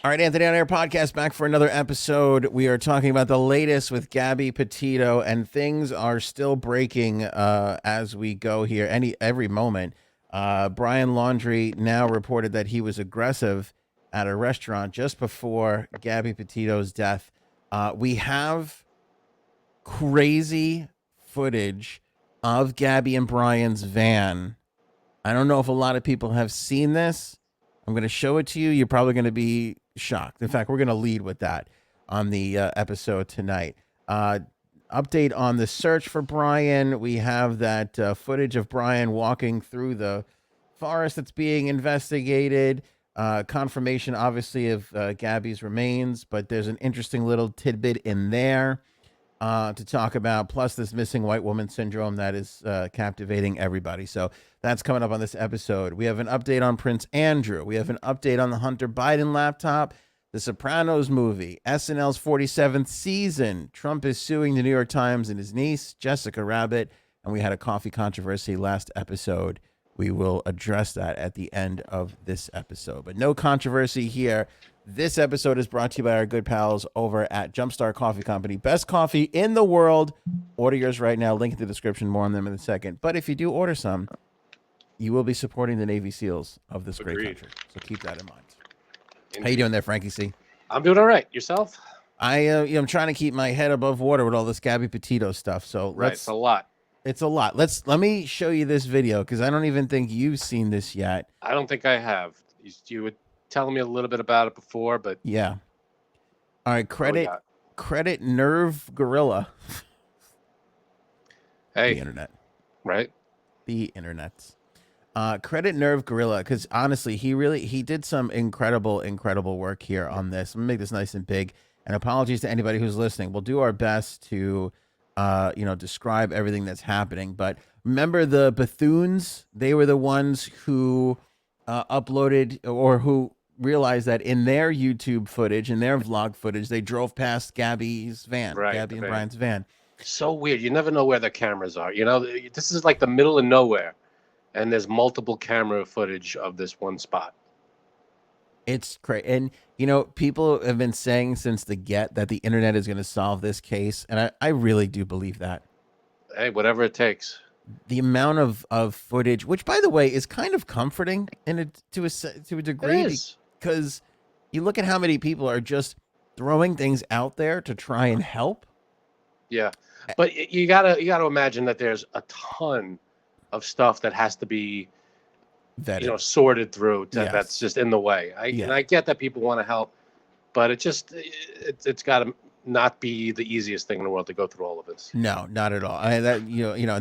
All right, Anthony on Air podcast back for another episode. We are talking about the latest with Gabby Petito, and things are still breaking as we go here. Every moment, Brian Laundrie now reported that he was aggressive at a restaurant just before Gabby Petito's death. We have crazy footage of Gabby and Brian's van. I don't know if a lot of people have seen this. I'm going to show it to you. You're probably going to be shocked. In fact, we're going to lead with that on the episode tonight. Update on the search for Brian. We have that footage of Brian walking through the forest that's being investigated. Confirmation, obviously, of Gabby's remains, but there's an interesting little tidbit in there to talk about, plus this missing white woman syndrome that is captivating everybody. So that's coming up on this episode. We have an update on Prince Andrew. We have an update on the Hunter Biden laptop, the Sopranos movie, SNL's 47th season. Trump is suing the New York Times and his niece, Jessica Rabbit, and we had a coffee controversy last episode. We will address that at the end of this episode, but no controversy here. This episode is brought to you by our good pals over at JUMPSTART Coffee Company. Best coffee in the world. Order yours right now. Link in the description. More on them in a second. But if you do order some, you will be supporting the Navy SEALs of this great country. So keep that in mind. Indeed. How you doing there, Frankie C? I'm doing all right. Yourself? I'm trying to keep my head above water with all this Gabby Petito stuff. So it's a lot. It's a lot. Let me show you this video because I don't even think you've seen this yet. I don't think I have. You would telling me a little bit about it before, but yeah. All right, credit Nerve Gorilla. Hey, the internet, right? The internet. Credit Nerve Gorilla because honestly, he did some incredible work here on this. I'm gonna make this nice and big. And apologies to anybody who's listening. We'll do our best to, describe everything that's happening. But remember the Bethunes? They were the ones who uploaded or who realized that in their YouTube footage, in their vlog footage, they drove past Gabby's van, Gabby and Brian's van. So weird. You never know where the cameras are. You know, this is like the middle of nowhere, and there's multiple camera footage of this one spot. It's crazy. And, people have been saying since the get that the internet is going to solve this case. And I really do believe that. Hey, whatever it takes. The amount of footage, which, by the way, is kind of comforting to a degree. Because you look at how many people are just throwing things out there to try and help. Yeah, but you gotta imagine that there's a ton of stuff that has to be vetted, sorted through. That's just in the way. And I get that people want to help, but it's got to not be the easiest thing in the world to go through all of this. No, not at all. And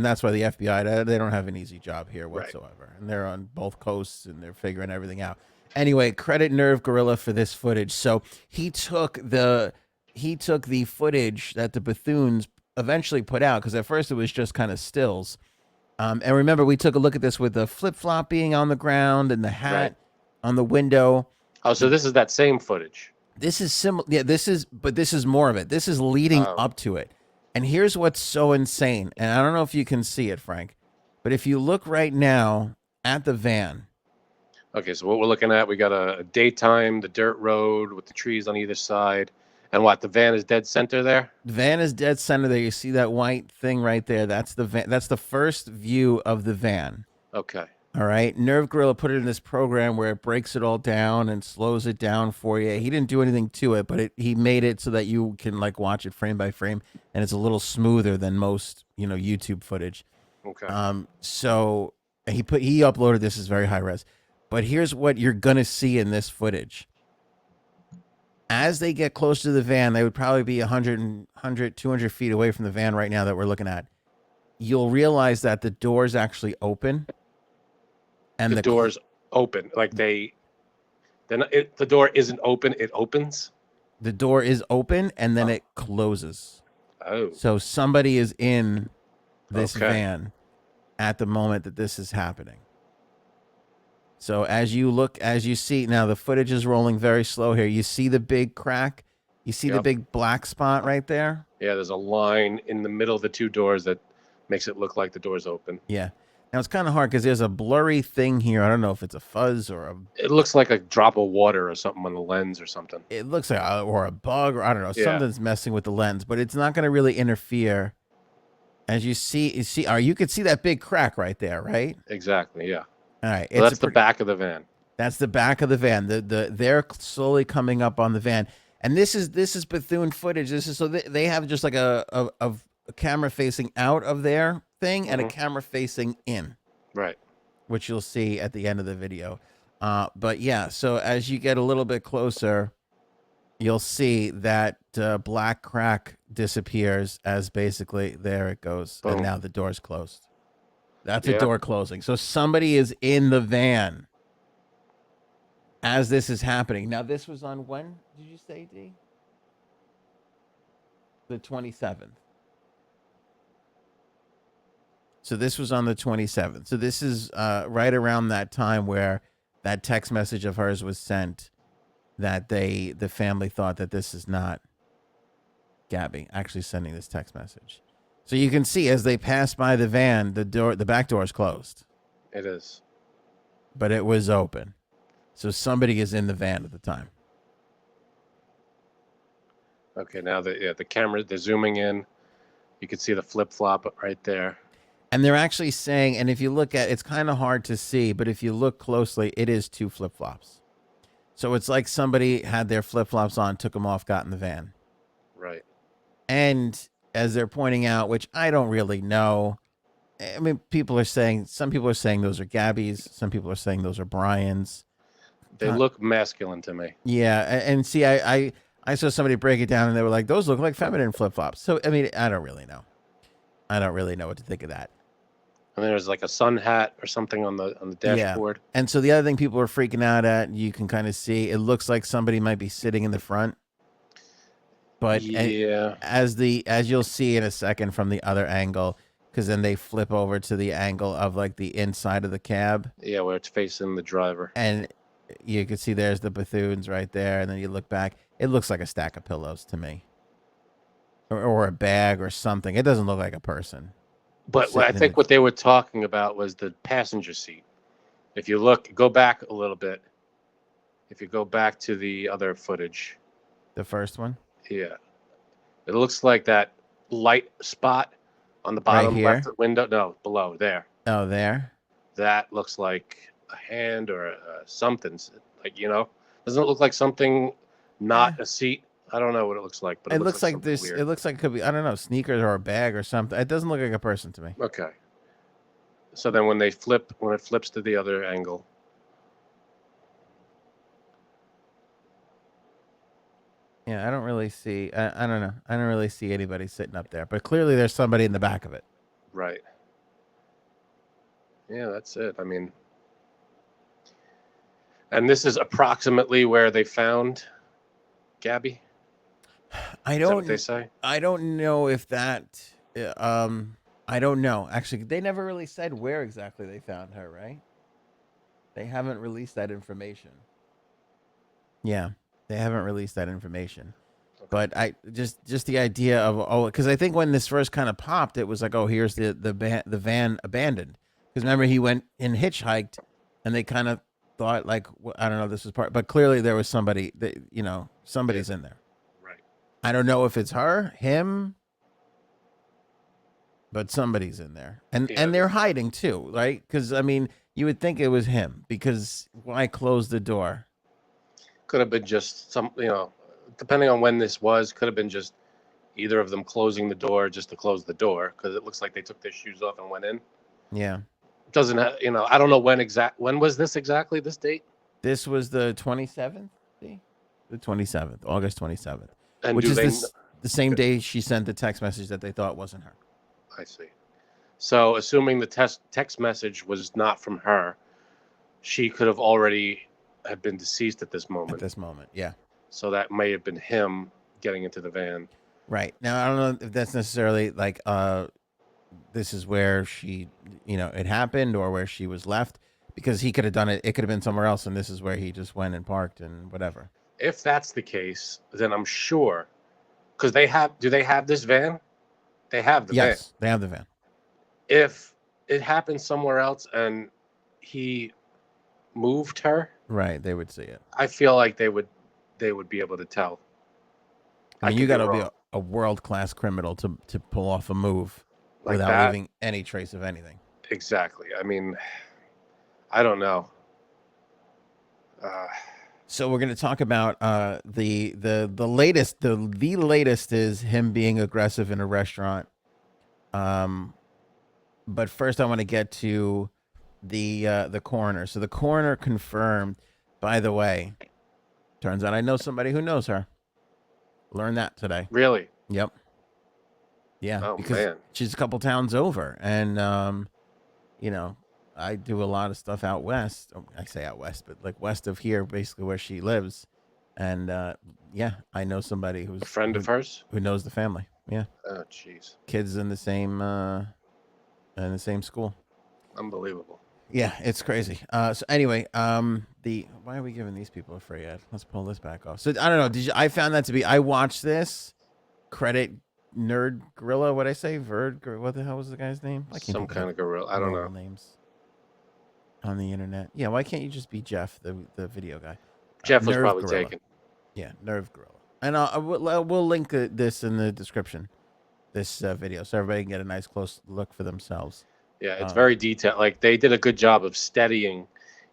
that's why the FBI they don't have an easy job here whatsoever, right. And they're on both coasts and they're figuring everything out. Anyway, credit Nerve Gorilla for this footage. So he took the footage that the Bethunes eventually put out because at first it was just kind of stills. And remember, we took a look at this with the flip-flop being on the ground and the hat on the window. Oh, so this is that same footage. This is similar. Yeah, this is more of it. This is leading up to it. And here's what's so insane. And I don't know if you can see it, Frank, but if you look right now at the van. Okay, so what we're looking at, we got a daytime, the dirt road with the trees on either side. And what, the van is dead center there? The van is dead center there. You see that white thing right there? That's the van. That's the first view of the van. Okay. All right. Nerve Gorilla put it in this program where it breaks it all down and slows it down for you. He didn't do anything to it, but he made it so that you can watch it frame by frame, and it's a little smoother than most, YouTube footage. Okay. So he uploaded this as very high res. But here's what you're going to see in this footage. As they get close to the van, they would probably be 100, 200 feet away from the van right now that we're looking at. You'll realize that the doors actually open. And the doors open. The door isn't open, it opens? The door is open, and then it closes. Oh. So somebody is in this van at the moment that this is happening. So as you see, now the footage is rolling very slow here. You see the big crack? You see the big black spot right there? Yeah, there's a line in the middle of the two doors that makes it look like the door's open. Yeah. Now it's kind of hard because there's a blurry thing here. I don't know if it's a fuzz or a. It looks like a drop of water or something on the lens or something. It looks like or a bug or I don't know. Yeah. Something's messing with the lens, but it's not going to really interfere. As you see, you could see that big crack right there, right? Exactly. Yeah. All right. So that's the back of the van. That's the back of the van. They're slowly coming up on the van, and this is Bethune footage. This is so they have just like a camera facing out of their thing and a camera facing in, right? Which you'll see at the end of the video. But yeah, so as you get a little bit closer, you'll see that black crack disappears as basically there it goes, Boom. And now the door's closed. That's a door closing. So somebody is in the van as this is happening. Now, this was on when did you say, D? The 27th. So this was on the 27th. So this is right around that time where that text message of hers was sent that the family thought that this is not Gabby actually sending this text message. So you can see as they pass by the van, the back door is closed. It is. But it was open. So somebody is in the van at the time. Okay, now the camera, they're zooming in. You can see the flip-flop right there. And they're actually saying, and if you look at it's kind of hard to see, but if you look closely, it is 2 flip-flops. So it's like somebody had their flip-flops on, took them off, got in the van. Right. And as they're pointing out, which I don't really know, I mean, some people are saying those are Gabby's. Some people are saying those are Brian's. They look masculine to me. Yeah. And see, I saw somebody break it down and they were like, those look like feminine flip-flops. So, I mean, I don't really know. I don't really know what to think of that. And there's like a sun hat or something on the dashboard. Yeah. And so the other thing people are freaking out at, you can kind of see, it looks like somebody might be sitting in the front. But yeah, as you'll see in a second from the other angle, because then they flip over to the angle of like the inside of the cab. Yeah, where it's facing the driver. And you can see there's the Bethunes right there. And then you look back, it looks like a stack of pillows to me. Or a bag or something. It doesn't look like a person. But I think what they were talking about was the passenger seat. If you go back a little bit. If you go back to the other footage. The first one? Yeah. It looks like that light spot on the bottom left window. No, below there. Oh, there? That looks like a hand or something. Like, doesn't it look like something, not a seat? I don't know what it looks like, but it looks like this. Weird. It looks like it could be, I don't know, sneakers or a bag or something. It doesn't look like a person to me. Okay. So then when it flips to the other angle. Yeah, I don't really see. I don't know. I don't really see anybody sitting up there, but clearly there's somebody in the back of it. Right. Yeah, that's it. I mean, and this is approximately where they found Gabby. Is that what they say? I don't know if that. I don't know. Actually, they never really said where exactly they found her. Right? They haven't released that information. Yeah. They haven't released that information, but I just the idea of because I think when this first kind of popped, it was like, oh, here's the van abandoned. Because remember he went and hitchhiked, and they kind of thought like, I don't know, this was part, but clearly there was somebody that somebody's in there. Right. I don't know if it's her, him, but somebody's in there, and they're hiding too, right? Because I mean, you would think it was him because why close the door? Could have been just depending on when this was, could have been just either of them closing the door just to close the door because it looks like they took their shoes off and went in. Yeah. Doesn't have, I don't know when was this exactly, this date? This was the 27th, the 27th, August 27th, and which is the same day she sent the text message that they thought wasn't her. I see. So assuming the text message was not from her, she could have already had been deceased at this moment. Yeah. So that may have been him getting into the van. Right. Now, I don't know if that's necessarily like this is where she, it happened or where she was left, because he could have done it. It could have been somewhere else, and this is where he just went and parked and whatever. If that's the case, then I'm sure, because do they have this van? They have the van. Yes, they have the van. If it happened somewhere else and he moved her, right, they would see it. I feel like they would be able to tell. I mean, you got to be a world-class criminal to pull off a move like without that. leaving any trace of anything. Exactly. I mean, I don't know. So we're going to talk about the latest. The latest is him being aggressive in a restaurant. But first, I want to get to the coroner. So the coroner confirmed. By the way, turns out I know somebody who knows her. Learned that today. Really? Yep. Yeah. Oh, because man. she's a couple towns over, and you know, I do a lot of stuff out west. I say out west, but like west of here, basically where she lives. And yeah, I know somebody who's a friend of hers who knows the family. Yeah. Oh, jeez. Kids in the same school. Unbelievable. Yeah, it's crazy. So anyway, why are we giving these people a free ad? Let's pull this back off. So I don't know. I found that to be. I watched this. Credit Nerd Gorilla. What I say? What the hell was the guy's name? Some kind of gorilla. I don't know names on the internet. Yeah, why can't you just be Jeff, the video guy? Jeff was probably gorilla. Taken. Yeah, Nerve Gorilla. And we'll link this in the description. This video, so everybody can get a nice close look for themselves. Yeah, it's very detailed. Like they did a good job of steadying.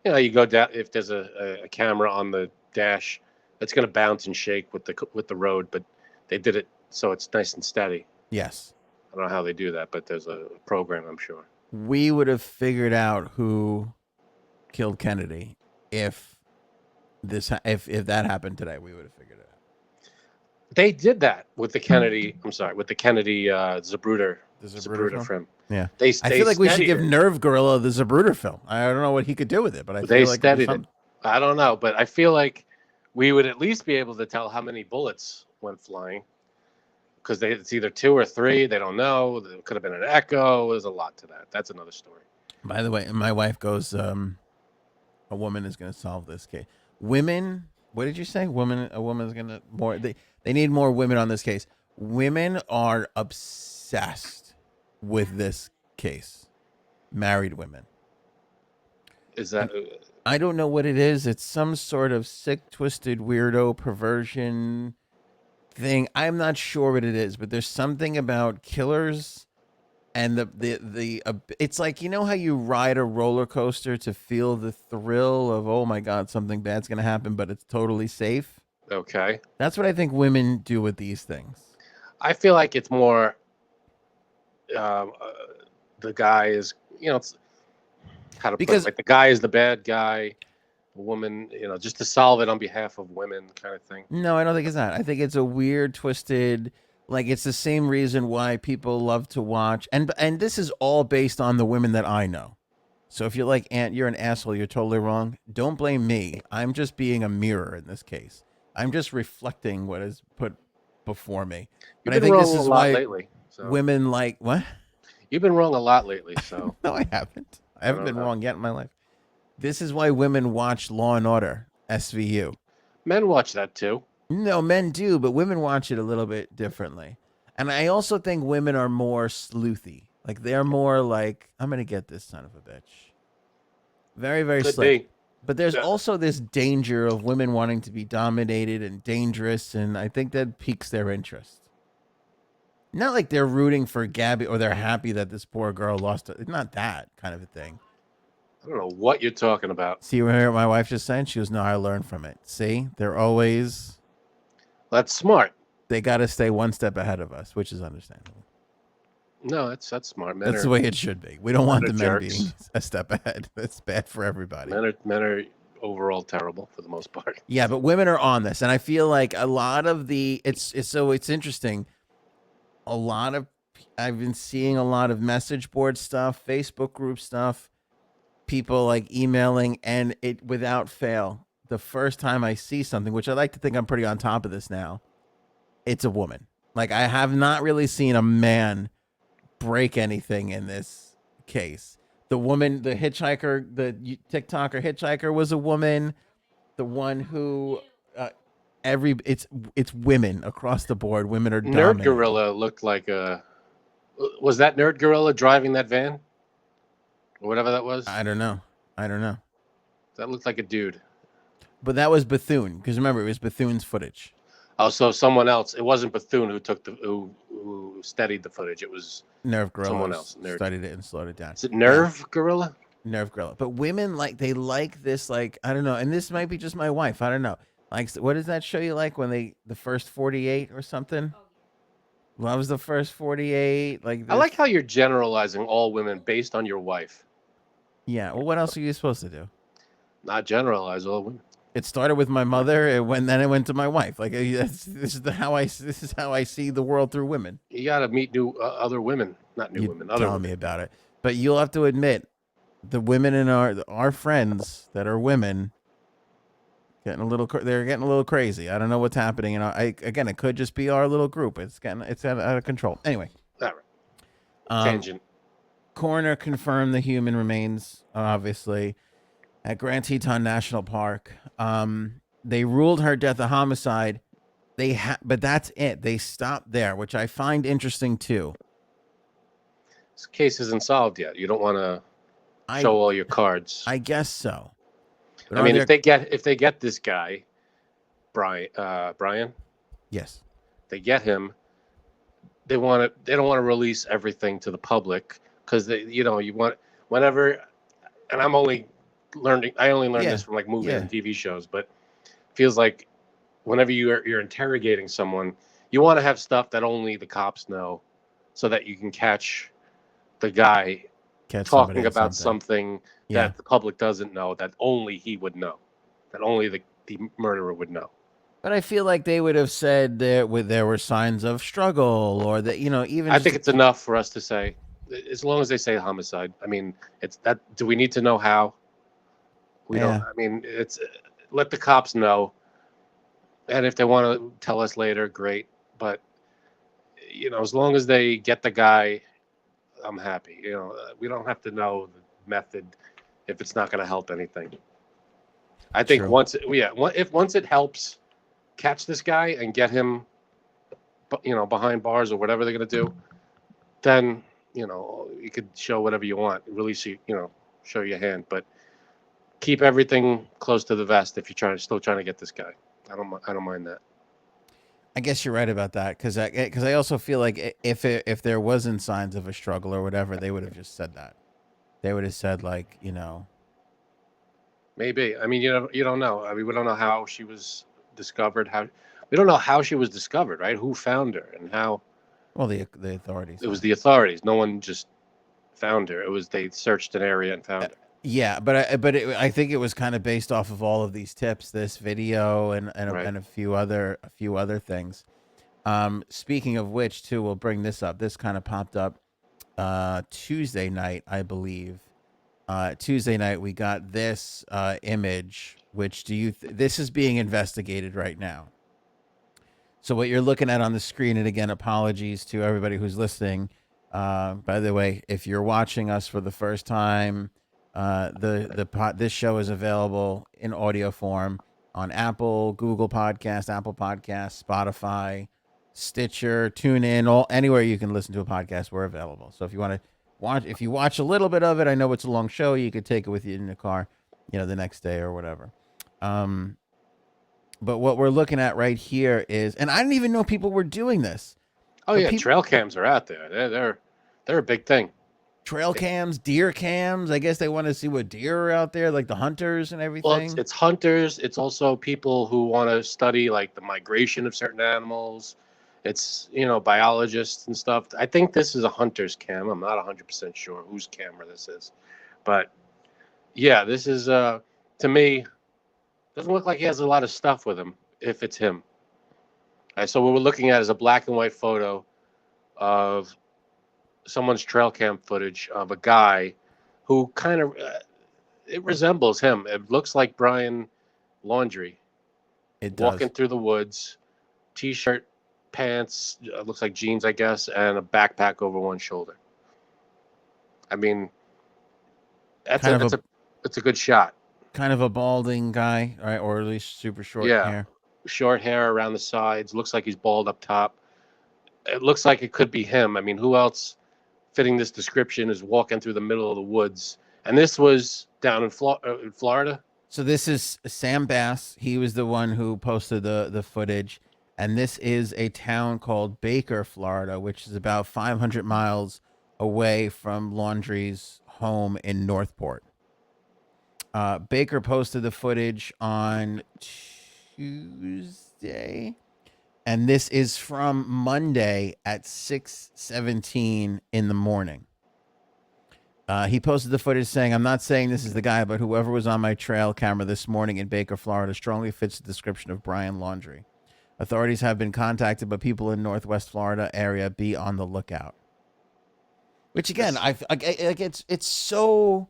You know, you go down if there's a camera on the dash, it's going to bounce and shake with the road, but they did it so it's nice and steady. Yes. I don't know how they do that, but there's a program, I'm sure. We would have figured out who killed Kennedy if that happened today. We would have figured it out. They did that with the Kennedy. I'm sorry, with the Kennedy Zapruder. The Zapruder film. Yeah, I feel like we should give Nerve Gorilla the Zapruder film. I don't know what he could do with it, but they steadied it. I don't know, but I feel like we would at least be able to tell how many bullets went flying, because it's either 2 or 3. They don't know. It could have been an echo. There's a lot to that. That's another story. By the way, my wife goes, a woman is going to solve this case. Women, what did you say? A woman is going to they need more women on this case. Women are obsessed with this case. Married women. Is that? I don't know what it is. It's some sort of sick, twisted, weirdo perversion thing. I'm not sure what it is, but there's something about killers and the it's like, you know how you ride a roller coaster to feel the thrill of, oh my God, something bad's going to happen, but it's totally safe. Okay. That's what I think women do with these things. I feel like it's more the guy is, it's how to put it, like the guy is the bad guy, the woman, just to solve it on behalf of women kind of thing. No, I don't think it's that. I think it's a weird, twisted, like it's the same reason why people love to watch. And this is all based on the women that I know. So if you're like, Aunt, you're an asshole, you're totally wrong. Don't blame me. I'm just being a mirror in this case. I'm just reflecting what is put before me. But I think this is why lately. So. Women like what? You've been wrong a lot lately. So no, I haven't. I haven't been wrong yet in my life. This is why women watch Law and Order, SVU. Men watch that too. No, men do, but women watch it a little bit differently. And I also think women are more sleuthy. Like they're more like, I'm gonna get this son of a bitch. Very, very slick. But there's also this danger of women wanting to be dominated and dangerous, and I think that piques their interest. Not like they're rooting for Gabby or they're happy that this poor girl lost it. It's not that kind of a thing. I don't know what you're talking about. See what my wife just said? She goes, no, I learned from it. See? They're always... That's smart. They got to stay one step ahead of us, which is understandable. No, that's smart. That's the way it should be. We don't want the men being a step ahead. That's bad for everybody. Men are overall terrible for the most part. Yeah, but women are on this. And I feel like a lot of it's interesting. I've been seeing a lot of message board stuff, Facebook group stuff, people like emailing, and it without fail, the first time I see something, which I like to think I'm pretty on top of this now, it's a woman. Like I have not really seen a man break anything in this case. The woman, the hitchhiker, the TikToker hitchhiker was a woman. The one who it's women across the board. Women are dominant. Nerd Gorilla looked like was that Nerd Gorilla driving that van? whatever that was. I don't know. That looked like a dude. But that was Bethune, because remember, it was Bethune's footage. Oh, so someone else. It wasn't Bethune who steadied the footage. It was Nerve Gorilla someone else. studied it and slowed it down. Is it Nerve Gorilla? Nerve Gorilla. But women they like this, like, I don't know, and this might be just my wife. I don't know. Like, what does that show you like when the first 48 or something? Loves the first 48. Like this. I like how you're generalizing all women based on your wife. Yeah. Well, what else are you supposed to do? Not generalize all women. It started with my mother, and then it went to my wife. Like, this is how I see the world through women. You got to meet new other women, not new women. Other tell women. Me about it. But you'll have to admit, the women in our friends that are women, they're getting a little crazy. I don't know what's happening, and again, it could just be our little group. It's out of control. Anyway, all right. Tangent. Coroner confirmed the human remains, obviously, at Grand Teton National Park. They ruled her death a homicide. But that's it. They stopped there, which I find interesting too. This case isn't solved yet. You don't want to show all your cards. I guess so. But I mean, if they get this guy, Brian. Yes. They get him. They don't want to release everything to the public because you want whenever. And I only learned this from like movies and TV shows, but it feels like whenever you're interrogating someone, you want to have stuff that only the cops know, so that you can catch the guy talking about something that the public doesn't know, that only he would know, that only the murderer would know. But I feel like they would have said there were signs of struggle, or that even. I think it's enough for us to say, as long as they say homicide. I mean, it's that. Do we need to know how? We don't. I mean, it's let the cops know, and if they want to tell us later, great. But as long as they get the guy, I'm happy. We don't have to know the method if it's not going to help anything. I think once it helps catch this guy and get him, behind bars or whatever they're going to do, then you could show whatever you want. Really show your hand, but keep everything close to the vest if you're still trying to get this guy. I don't mind that. I guess you're right about that, because I also feel like if there wasn't signs of a struggle or whatever, they would have just said that. They would have said, like, maybe. I mean, you don't know. I mean, we don't know how she was discovered. We don't know how she was discovered, right? Who found her and how? Well, the authorities. It was the authorities. No one just found her. It was they searched an area and found her. Yeah, but I think it was kind of based off of all of these tips, this video, and a few other things. Speaking of which, too, we'll bring this up. This kind of popped up Tuesday night, I believe. Tuesday night, we got this image. Which this is being investigated right now. So what you're looking at on the screen, and again, apologies to everybody who's listening. By the way, if you're watching us for the first time, this show is available in audio form on Apple, Google Podcasts, Apple Podcasts, Spotify, Stitcher, TuneIn, anywhere you can listen to a podcast, we're available. So if you want to watch a little bit of it, I know it's a long show, you could take it with you in the car, the next day or whatever. But what we're looking at right here is, and I didn't even know people were doing this. Oh, yeah, trail cams are out there. They're a big thing. Trail cams, deer cams. I guess they want to see what deer are out there, like the hunters and everything. Well, it's hunters. It's also people who want to study like the migration of certain animals. It's, biologists and stuff. I think this is a hunter's cam. I'm not 100% sure whose camera this is. But yeah, this is, to me, doesn't look like he has a lot of stuff with him, if it's him. All right, so what we're looking at is a black and white photo of someone's trail cam footage of a guy who kind of, it resembles him. It looks like Brian Laundrie. It does. Walking through the woods, t-shirt, pants, looks like jeans, I guess, and a backpack over one shoulder. I mean, it's a good shot. Kind of a balding guy, right? Or at least super short hair. Short hair around the sides. Looks like he's bald up top. It looks like it could be him. I mean, who else fitting this description is walking through the middle of the woods And this was down in Florida. So this is Sam Bass. He was the one who posted the footage, and this is a town called Baker, Florida, which is about 500 miles away from Laundrie's home in Northport. Baker posted the footage on Tuesday, and this is from Monday at 6:17 in the morning. He posted the footage saying, "I'm not saying this is the guy, but whoever was on my trail camera this morning in Baker, Florida, strongly fits the description of Brian Laundrie. Authorities have been contacted, but people in Northwest Florida area be on the lookout." Which again, it's so.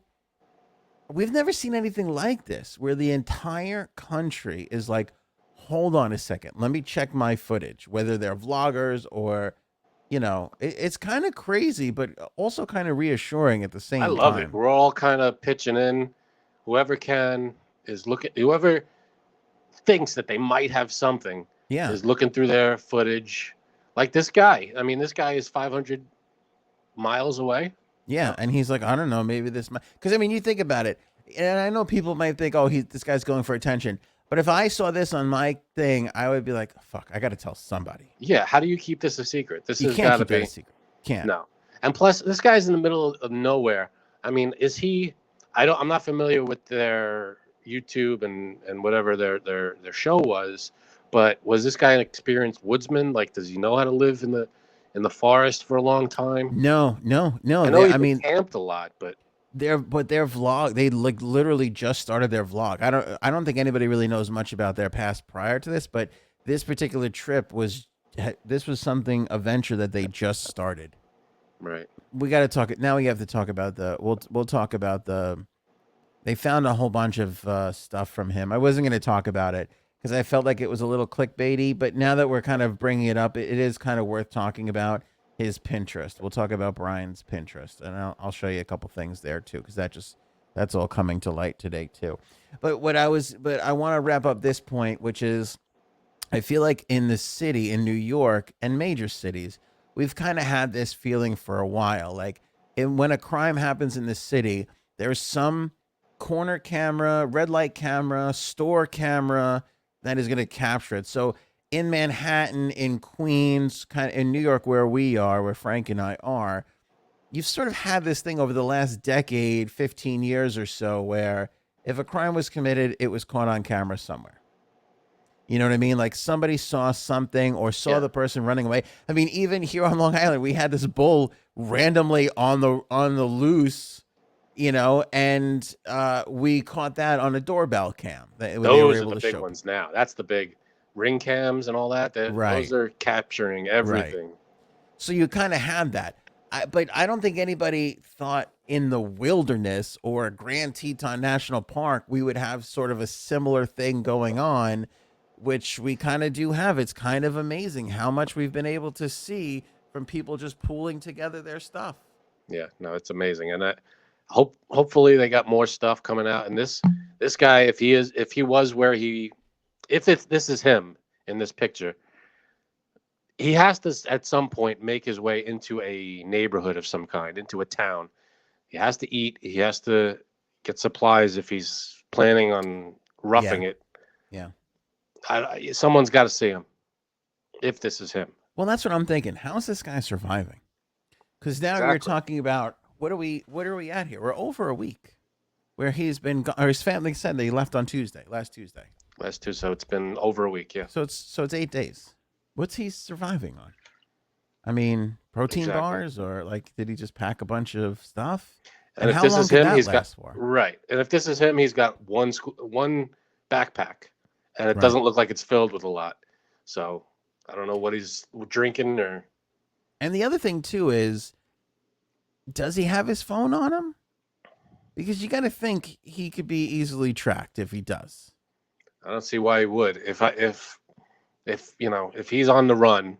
We've never seen anything like this, where the entire country is like, "Hold on a second, let me check my footage," whether they're vloggers or. It's kind of crazy, but also kind of reassuring at the same time. I love it. We're all kind of pitching in. Whoever can is looking. Whoever thinks that they might have something is looking through their footage. Like this guy. I mean, this guy is 500 miles away. Yeah, and he's like, I don't know, maybe this might. Because, I mean, you think about it, and I know people might think, oh, this guy's going for attention. But if I saw this on my thing, I would be like, fuck, I got to tell somebody. Yeah, how do you keep this a secret? This has got to be a secret. Can't. No. And plus, this guy's in the middle of nowhere. I mean, is he? I'm not familiar with their YouTube and whatever their show was, but was this guy an experienced woodsman? Like, does he know how to live in the forest for a long time? No. I know he's camped a lot, but. Their vlog, they like literally just started their vlog. I don't think anybody really knows much about their past prior to this, but this particular trip was something, a venture that they just started. Right. We got to talk now. We have to talk about we'll talk about they found a whole bunch of stuff from him. I wasn't going to talk about it because I felt like it was a little clickbaity, but now that we're kind of bringing it up, it is kind of worth talking about. His Pinterest. We'll talk about Brian's Pinterest, and I'll show you a couple things there too, because that's all coming to light today too. But I want to wrap up this point, which is, I feel like in the city, in New York and major cities, we've kind of had this feeling for a while. Like when a crime happens in the city, there's some corner camera, red light camera, store camera that is going to capture it. So in Manhattan, in Queens, kind of in New York, where we are, where Frank and I are, you've sort of had this thing over the last decade, 15 years or so, where if a crime was committed, it was caught on camera somewhere. You know what I mean? Like somebody saw something or saw the person running away. I mean, even here on Long Island, we had this bull randomly on the loose, and we caught that on a doorbell cam. Those are the big ones now. That's the big ring cams and all that. Those are capturing everything. Right. So you kind of had that. But I don't think anybody thought in the wilderness or Grand Teton National Park we would have sort of a similar thing going on, which we kind of do have. It's kind of amazing how much we've been able to see from people just pooling together their stuff. Yeah, no, it's amazing. And hopefully they got more stuff coming out. And this guy, if this is him in this picture, he has to at some point make his way into a neighborhood of some kind, into a town. He has to eat. He has to get supplies if he's planning on roughing it. Yeah. Someone's got to see him if this is him. Well, that's what I'm thinking. How's this guy surviving? Because now we're talking about what are we at here? We're over a week where he's been, or his family said that he left on last Tuesday. So it's been over a week, yeah. So it's 8 days. What's he surviving on? I mean, protein bars, or like, did he just pack a bunch of stuff? And if this is him, he's got right. And if this is him, he's got one backpack, and it doesn't look like it's filled with a lot. So I don't know what he's drinking or. And the other thing too is, does he have his phone on him? Because you got to think he could be easily tracked if he does. I don't see why he would. If he's on the run,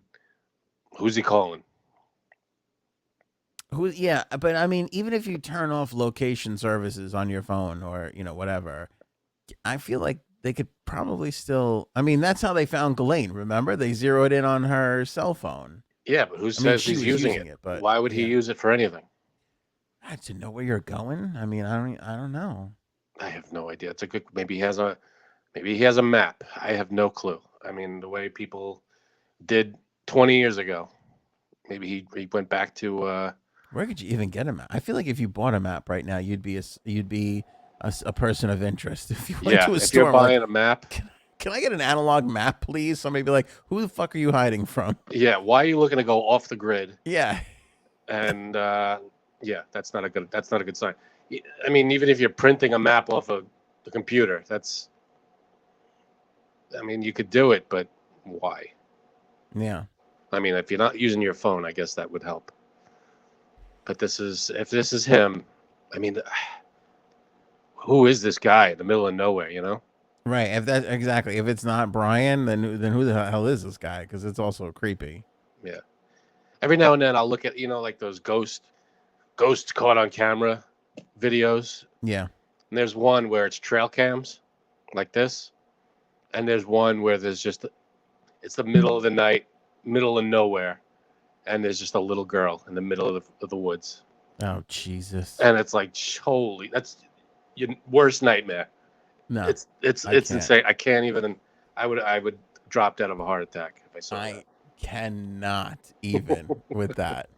who's he calling? Yeah, but I mean, even if you turn off location services on your phone or whatever, I feel like they could probably still. I mean, that's how they found Ghislaine. Remember, they zeroed in on her cell phone. Yeah, but who says he's using it? But why would he use it for anything? To know where you're going. I mean, I don't know. I have no idea. It's a good. Maybe he has a map. I have no clue. I mean, the way people did 20 years ago. Maybe he went back to. Where could you even get a map? I feel like if you bought a map right now, you'd be a person of interest. If you went to a if store, you're buying a map, can I get an analog map, please? Somebody be like, "Who the fuck are you hiding from?" Yeah, why are you looking to go off the grid? Yeah, and that's not a good sign. I mean, even if you're printing a map off of the computer, I mean, you could do it, but why? Yeah. I mean, if you're not using your phone, I guess that would help. But if this is him, I mean, who is this guy in the middle of nowhere? You know? Right. If it's not Brian, then who the hell is this guy? Because it's also creepy. Yeah. Every now and then I'll look at like those ghosts caught on camera videos. Yeah. And there's one where it's trail cams, like this, and there's one where it's the middle of the night, middle of nowhere, and there's just a little girl in the middle of the woods. Oh Jesus! And it's like, holy, that's your worst nightmare. No, it's insane. I can't even. I would drop dead of a heart attack if I saw that. I cannot even with that.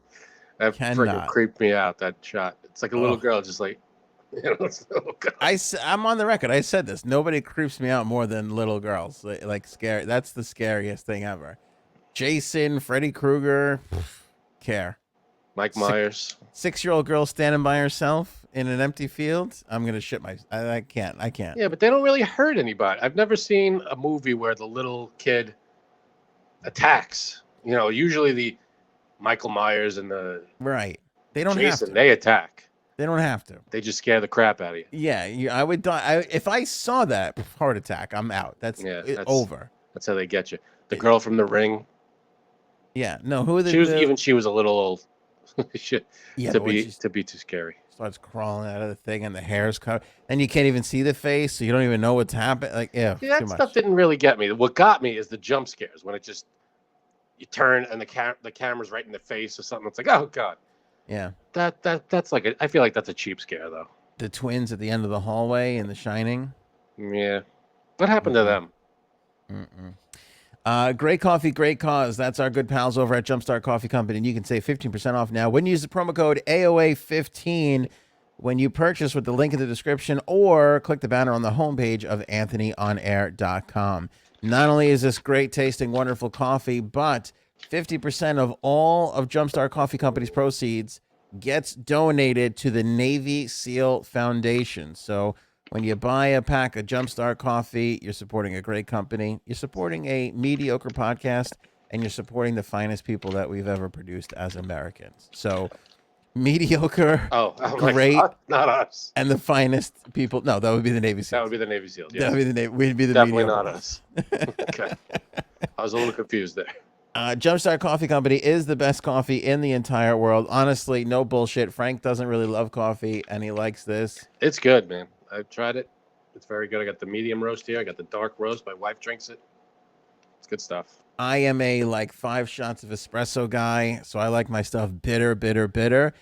That freaking creeped me out. That shot. It's like a little girl, just like. I'm on the record. I said this. Nobody creeps me out more than little girls. Like scary. That's the scariest thing ever. Jason, Freddy Krueger, care. Mike Myers. 6-year-old girl standing by herself in an empty field. I'm gonna shit my. I can't. Yeah, but they don't really hurt anybody. I've never seen a movie where the little kid attacks. Usually the Michael Myers and the They don't Jason, have to. They attack. They don't have to. They just scare the crap out of you. Yeah, I would die. If I saw that heart attack, I'm out. That's over. That's how they get you. The girl from The Ring. Yeah, no. Who are she was a little old. Shit. Yeah, to be too scary. Starts crawling out of the thing, and the hair's covered, and you can't even see the face, so you don't even know what's happening. Like, that stuff didn't really get me. What got me is the jump scares when you turn and the camera's right in the face or something. It's like, oh god. Yeah. That's like I feel like that's a cheap scare though. The twins at the end of the hallway in The Shining. Yeah. What happened to them? Great coffee, great cause. That's our good pals over at Jumpstart Coffee Company, and you can save 15% off now when you use the promo code AOA15 when you purchase with the link in the description or click the banner on the homepage of AnthonyOnAir.com. Not only is this great tasting, wonderful coffee, but 50% of all of Jumpstart Coffee Company's proceeds gets donated to the Navy SEAL Foundation. So when you buy a pack of Jumpstart coffee, you're supporting a great company, you're supporting a mediocre podcast, and you're supporting the finest people that we've ever produced as Americans. So mediocre, great, not us, and the finest people. No, that would be the Navy SEALs. That would be the Navy SEALs. Yes. That would be the Navy. We'd be the definitely mediocre not us. Okay, I was a little confused there. Jumpstart Coffee Company is the best coffee in the entire world. Honestly, no bullshit. Frank doesn't really love coffee, and he likes this. It's good, man. I've tried it. It's very good. I got the medium roast here. I got the dark roast. My wife drinks it. It's good stuff. I am a 5 shots of espresso guy, so I like my stuff bitter, bitter, bitter.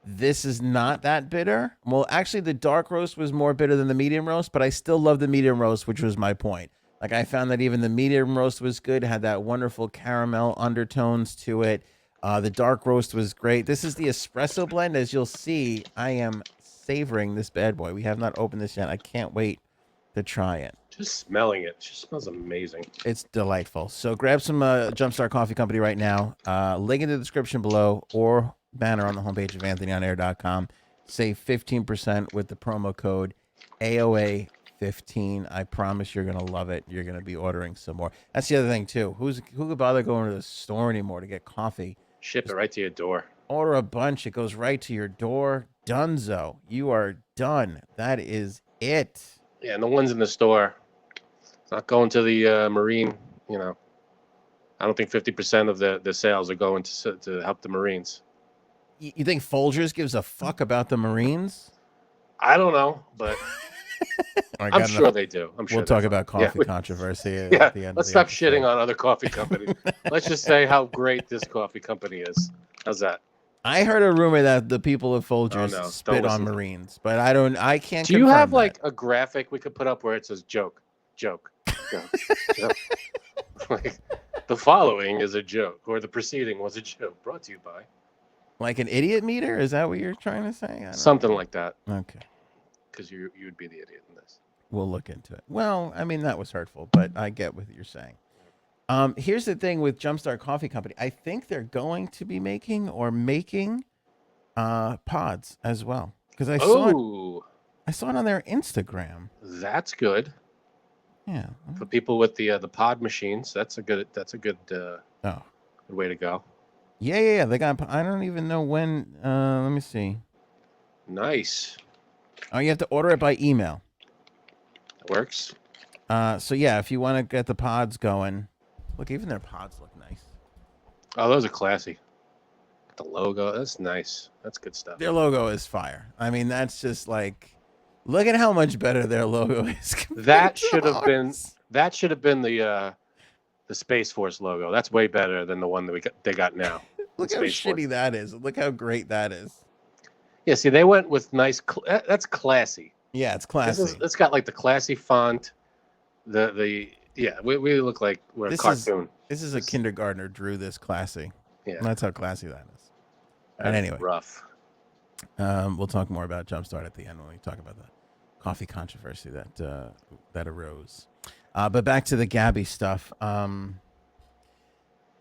This is not that bitter. Well, actually, the dark roast was more bitter than the medium roast, but I still love the medium roast, which was my point. Like, I found that even the medium roast was good, had that wonderful caramel undertones to it. The dark roast was great. This is the espresso blend. As you'll see, I am savoring this bad boy. We have not opened this yet. I can't wait to try it. Just smelling it just smells amazing. It's delightful. So grab some Jumpstart Coffee Company right now. Link in the description below or banner on the homepage of AnthonyOnAir.com. Save 15% with the promo code AOA15. I promise you're going to love it. You're going to be ordering some more. That's the other thing, too. Who could bother going to the store anymore to get coffee? Ship it right to your door. Order a bunch. It goes right to your door. Dunzo. You are done. That is it. Yeah, and the ones in the store, it's not going to the Marine, I don't think 50% of the sales are going to help the Marines. You think Folgers gives a fuck about the Marines? I don't know, but I'm sure they do. We'll talk about coffee controversy at the end. Let's stop shitting on other coffee companies. Let's just say how great this coffee company is. How's that? I heard a rumor that the people of Oh Folgers no, spit on Marines, but I can't Do you confirm have that. like a graphic we could put up where it says joke, joke, joke, joke? Like, the following is a joke, or the preceding was a joke, brought to you by. Like an idiot meter? Is that what you're trying to say? Something like that. Okay. Because you would be the idiot in this. We'll look into it. Well, I mean, that was hurtful, but I get what you're saying. Here's the thing with Jumpstart Coffee Company. I think they're going to be making pods as well. Because I saw it on their Instagram. That's good. Yeah. For people with the pod machines, that's a good good way to go. Yeah. They got. I don't even know when. Let me see. Nice. Oh, you have to order it by email. That works. So yeah, if you want to get the pods going, look, even their pods look nice. Oh, those are classy. The logo, that's nice. That's good stuff. Their logo is fire. I mean, that's just like, look at how much better their logo is. That should have been the Space Force logo. That's way better than the one that they got now. Look how shitty that is. Look how great that is. Yeah, see, they went with nice. That's classy. Yeah, it's classy. It's got like the classy font. We look like we're a cartoon. This is a kindergartner drew this classy. Yeah, that's how classy that is. And anyway, rough. We'll talk more about Jumpstart at the end when we talk about the coffee controversy that arose. But back to the Gabby stuff.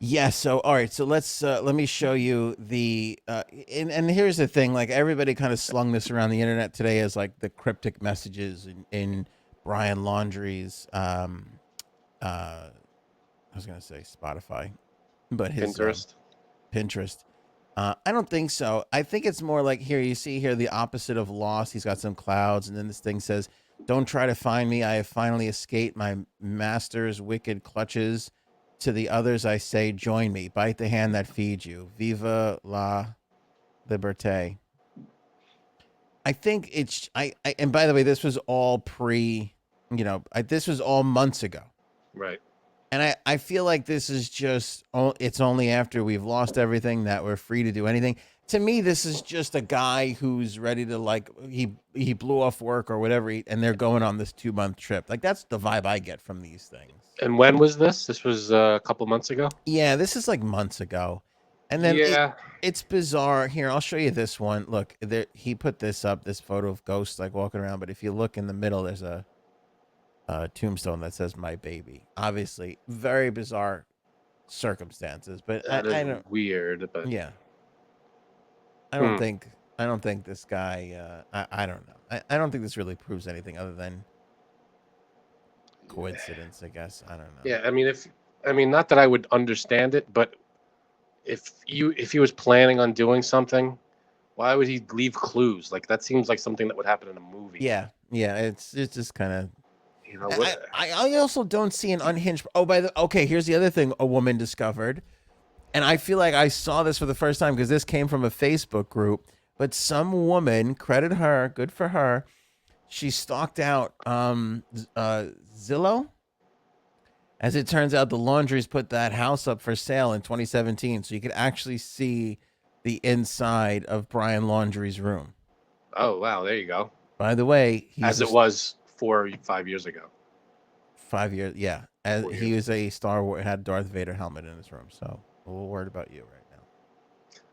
Yeah. So all right. So let me show you the and here's the thing. Like everybody kind of slung this around the internet today as like the cryptic messages in Brian Laundrie's. I was gonna say Spotify, but his Pinterest. I don't think so. I think it's more like here. You see here the opposite of lost. He's got some clouds, and then this thing says, "Don't try to find me. I have finally escaped my master's wicked clutches. To the others, I say, join me. Bite the hand that feeds you. Viva la liberté." I think it's and by the way, this was all this was all months ago. Right. And I feel like this is just, it's only after we've lost everything that we're free to do anything. To me, this is just a guy who's ready to, like, he blew off work or whatever, and they're going on this 2-month trip. Like, that's the vibe I get from these things. And when was this? This was a couple months ago? Yeah, this is like months ago. And then it's bizarre. Here, I'll show you this one. Look, he put this up, this photo of ghosts, like, walking around. But if you look in the middle, there's a tombstone that says "my baby." Obviously, very bizarre circumstances, but I don't, weird. But yeah, I don't think this guy. I don't know. I don't think this really proves anything other than coincidence. I guess I don't know. Yeah, I mean, not that I would understand it, but if he was planning on doing something, why would he leave clues? Like that seems like something that would happen in a movie. Yeah, it's just kind of. I also don't see an unhinged. Okay, here's the other thing a woman discovered. And I feel like I saw this for the first time because this came from a Facebook group. But some woman, credit her, good for her, she stalked out Zillow. As it turns out, the Laundries put that house up for sale in 2017. So you could actually see the inside of Brian Laundrie's room. Oh, wow. There you go. By the way, it was 4 or 5 years ago. 5 years, yeah. As he was a Star Wars, had Darth Vader helmet in his room, so a little worried about you right now.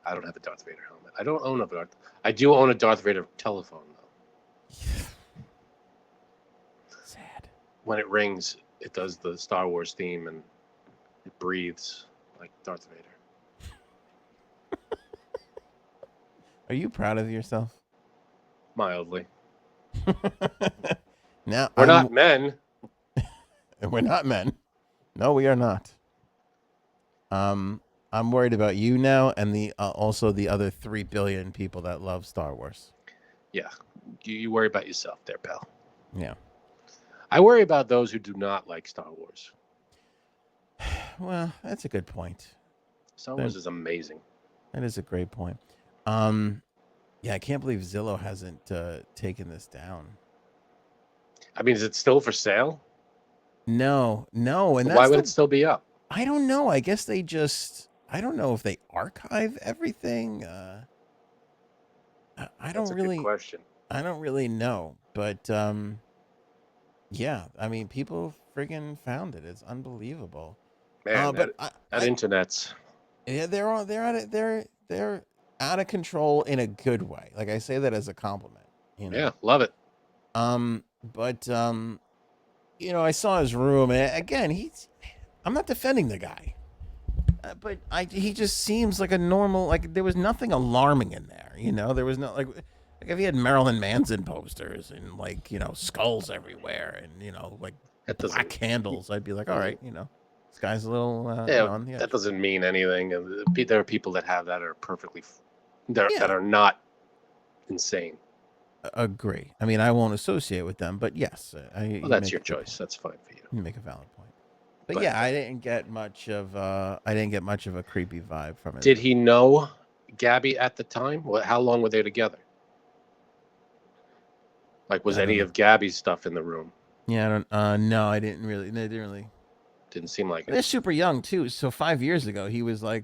I don't have a Darth Vader helmet. I don't own a Darth. I do own a Darth Vader telephone though. Sad. When it rings, it does the Star Wars theme and it breathes like Darth Vader. Are you proud of yourself? Mildly. Now we're not men. We're not men. No, we are not. I'm worried about you now, and the also the other 3 billion people that love Star Wars. Yeah, you worry about yourself, there, pal. Yeah. I worry about those who do not like Star Wars. Well, that's a good point. Star Wars is amazing. That is a great point. Yeah, I can't believe Zillow hasn't taken this down. I mean, is it still for sale? No. And why would it still be up? I don't know. I guess they just I don't know if they archive everything. I That's don't a good really, question. I don't really know, but yeah, I mean, people friggin' found it. It's unbelievable. Man, But that internet's. yeah, they're out of control in a good way. Like I say that as a compliment, you Yeah, know. love it. But I saw his room, and again, I'm not defending the guy, but he just seems like a normal. Like there was nothing alarming in there. There was no like if he had Marilyn Manson posters and skulls everywhere and like That black doesn't. candles, I'd be like, all right, this guy's a little Yeah, on the that edge. doesn't mean anything. There are people that have that are perfectly, that Yeah, are not insane. agree. I mean, I won't associate with them, but yes, Well, you that's make your a good choice. point. That's fine for you. You make a valid point. But But yeah, I didn't get much of a creepy vibe from his did room. he know Gabby at the time? How long were they together? Like, was I don't any know. of Gabby's stuff in the room? Yeah, I don't. No, I didn't really. They didn't really. Didn't seem like it. They're super young too. So 5 years ago, he was like,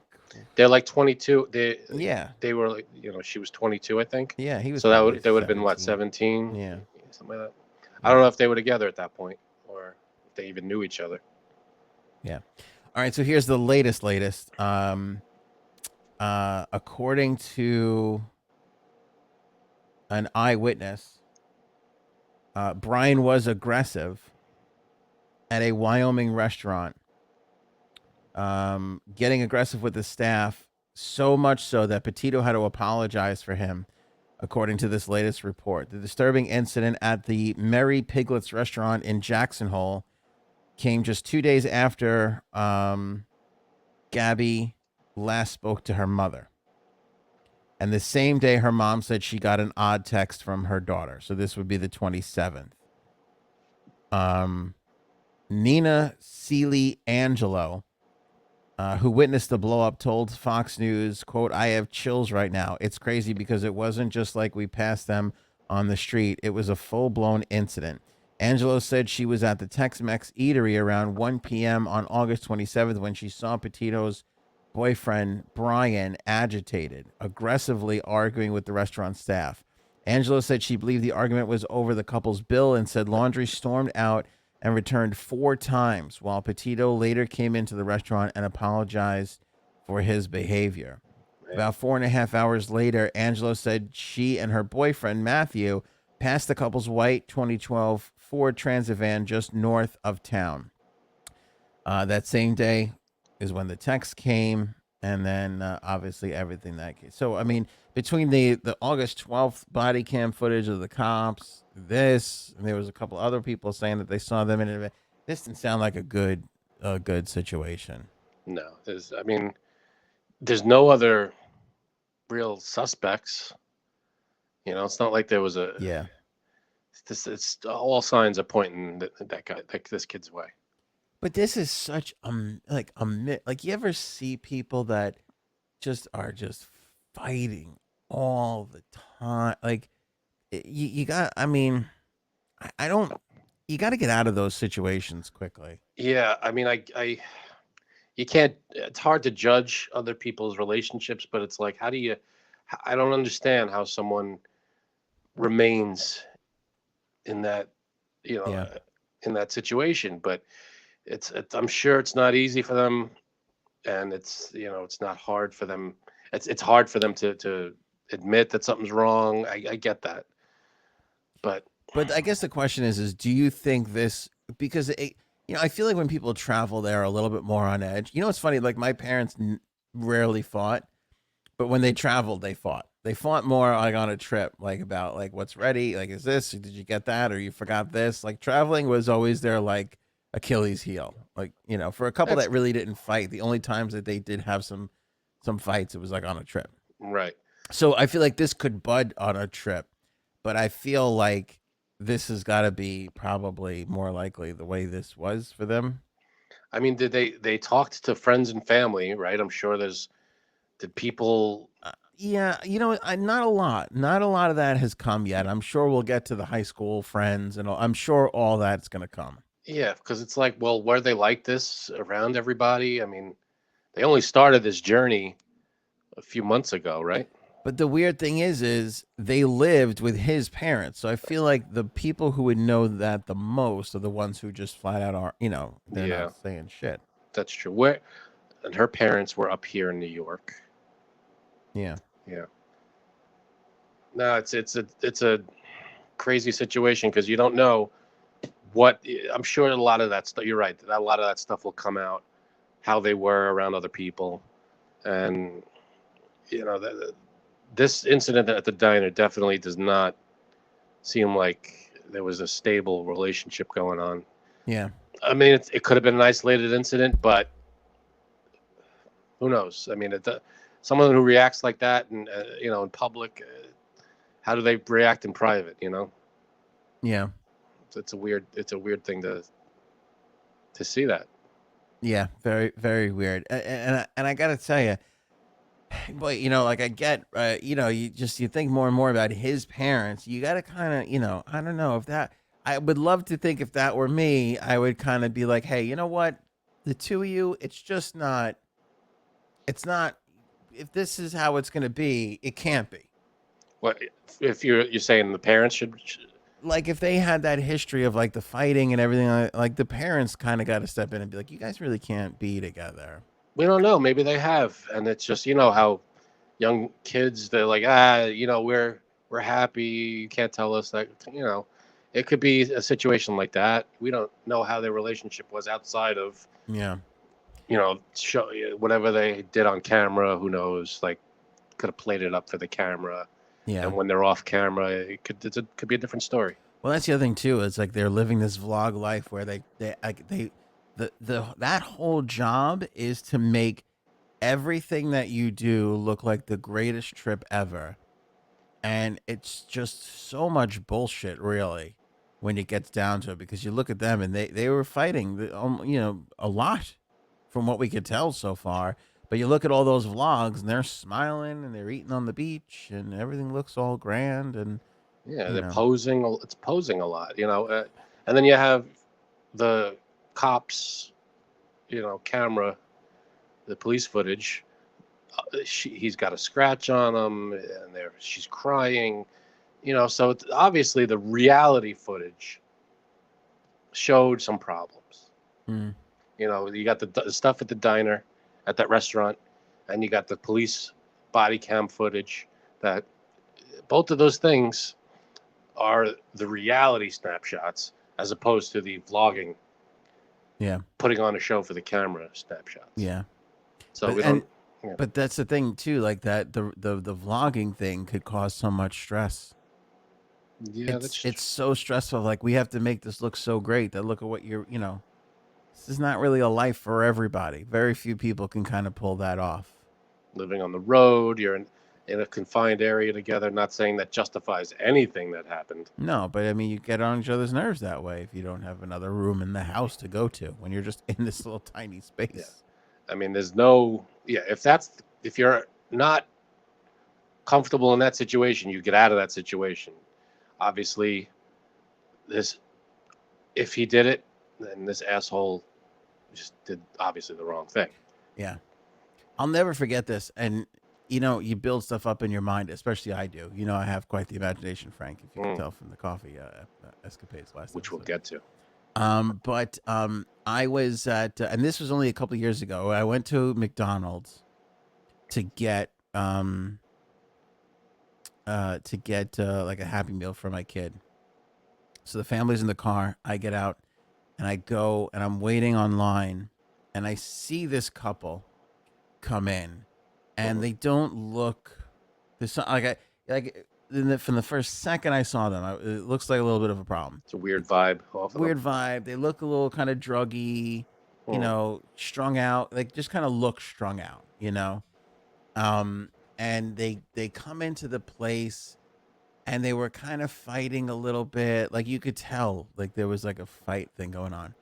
They're like 22. yeah, They were like, she was 22, I think. yeah. He was So probably they would have been what, 17. 17, Yeah, something like that. I don't yeah, know if they were together at that point or if they even knew each other. yeah. All right. So here's the latest. According to an eyewitness, Brian was aggressive at a Wyoming restaurant, getting aggressive with the staff, so much so that Petito had to apologize for him, according to this latest report. The disturbing incident at the Merry Piglets restaurant in Jackson Hole came just 2 days after Gabby last spoke to her mother. And the same day, her mom said she got an odd text from her daughter. So this would be the 27th. Nina Seeley Angelo, who witnessed the blowup, told Fox News, quote, "I have chills right now. It's crazy because it wasn't just like we passed them on the street. It was a full-blown incident." Angelo said she was at the Tex-Mex eatery around 1 p.m. on August 27th when she saw Petito's boyfriend, Brian, agitated, aggressively arguing with the restaurant staff. Angelo said she believed the argument was over the couple's bill and said Laundrie stormed out and returned 4 times, while Petito later came into the restaurant and apologized for his behavior. Man. About 4.5 hours later, Angelo said she and her boyfriend, Matthew, passed the couple's white 2012 Ford Transit van just north of town. That same day is when the text came, and then obviously everything that came. So, I mean, between the August 12th body cam footage of the cops, and there was a couple other people saying that they saw them in an event. This didn't sound like a good situation. No, there's no other real suspects. It's not like there was a. Yeah. It's all signs are pointing this kid's way. But this is such like you ever see people that are just fighting all the time. Like you got. I mean, I don't. You got to get out of those situations quickly. Yeah, I you can't. It's hard to judge other people's relationships, but it's like, how do you? I don't understand how someone remains in that, Yeah. in that situation. But I'm sure it's not easy for them, and it's not hard for them. It's hard for them to admit that something's wrong. I get that, but I guess the question is do you think this because I feel like when people travel, they're a little bit more on edge. It's funny. Like my parents rarely fought, but when they traveled, they fought. They fought more like on a trip, like about like what's ready, like is this? Did you get that, or you forgot this? Like traveling was always their like Achilles heel. Like for a couple that's that really didn't fight, the only times that they did have some fights, it was like on a trip. right. So I feel like this could bud on a trip, but I feel like this has got to be probably more likely the way this was for them. Did they talked to friends and family, right? I'm sure did people. Yeah, not a lot. Not a lot of that has come yet. I'm sure we'll get to the high school friends, and I'm sure all that's going to come. Yeah, because it's like, well, were they like this around everybody? They only started this journey a few months ago, right? But the weird thing is they lived with his parents. So I feel like the people who would know that the most are the ones who just flat out are, they're Yeah, not saying shit. that's true. And her parents were up here in New York. Yeah. Yeah. No, it's a crazy situation because you don't know what. I'm sure a lot of that stuff. You're right. A lot of that stuff will come out, how they were around other people, and this incident at the diner definitely does not seem like there was a stable relationship going on. Yeah. I mean, it could have been an isolated incident, but who knows? I mean, someone who reacts like that, and in public, how do they react in private? Yeah. It's a weird thing to see that. Yeah. Very, very weird. And I got to tell you, but like I get, you think more and more about his parents. You got to kind of, I don't know if that. I would love to think if that were me, I would kind of be like, hey, you know what, the two of you, it's just not. It's not. If this is how it's going to be, it can't be. What if you're saying the parents should? Like if they had that history of like the fighting and everything, like the parents kind of got to step in and be like, you guys really can't be together. We don't know. Maybe they have, and it's just how young kids, they're like, we're happy. You can't tell us that. It could be a situation like that. We don't know how their relationship was outside of show whatever they did on camera. Who knows? Like, could have played it up for the camera. Yeah. And when they're off camera, it could be a different story. Well, that's the other thing too. It's like they're living this vlog life where that whole job is to make everything that you do look like the greatest trip ever. And it's just so much bullshit, really, when it gets down to it, because you look at them and they were fighting, a lot from what we could tell so far. But you look at all those vlogs and they're smiling and they're eating on the beach and everything looks all grand. And yeah, they're posing. It's posing a lot, and then you have the cops, camera, the police footage. He's got a scratch on him, and she's crying, So it's, obviously, the reality footage showed some problems. Mm. You got the stuff at the diner, at that restaurant, and you got the police body cam footage. That both of those things are the reality snapshots as opposed to the vlogging. Yeah. Putting on a show for the camera snapshots. Yeah. So but that's the thing too, like that the vlogging thing could cause so much stress. Yeah, it's so stressful. Like, we have to make this look so great that look at what this is not really a life for everybody. Very few people can kind of pull that off. Living on the road, you're in a confined area together. Not saying that justifies anything that happened. No, but I mean, you get on each other's nerves that way if you don't have another room in the house to go to when you're just in this little tiny space. Yeah. I mean, there's no, if you're not comfortable in that situation, you get out of that situation. Obviously, if he did it, then this asshole just did obviously the wrong thing. Yeah. I'll never forget this. And, you build stuff up in your mind, especially I do. I have quite the imagination, Frank, if you can tell from the coffee escapades last Which episode. We'll get to. But I was at, and this was only a couple of years ago. I went to McDonald's to get like a Happy Meal for my kid. So the family's in the car. I get out and I go and I'm waiting online, and I see this couple come in, and they don't look. There's from the first second I saw them, it looks like a little bit of a problem. It's a weird vibe. Weird vibe. They look a little kind of druggy, strung out. Like, just kind of look strung out, And they come into the place, and they were kind of fighting a little bit. Like, you could tell, like, there was like a fight thing going on.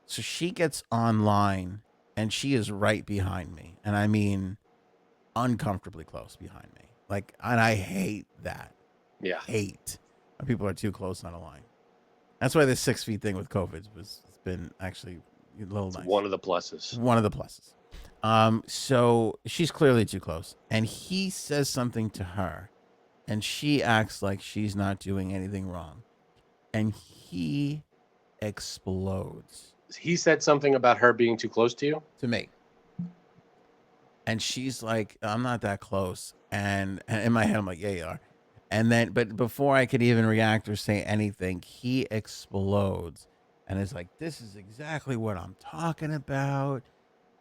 So she gets online, and she is right behind me, and I mean, uncomfortably close behind me. Like, and I hate that. Yeah. Hate when people are too close on a line. That's why this 6 feet thing with COVID it's been actually a little nice. One of the pluses. One of the pluses. So she's clearly too close, and he says something to her, and she acts like she's not doing anything wrong, and he explodes. He said something about her being too close to you? To me. And she's like, I'm not that close. And in my head, I'm like, yeah, you are. And then, but before I could even react or say anything, he explodes and is like, this is exactly what I'm talking about.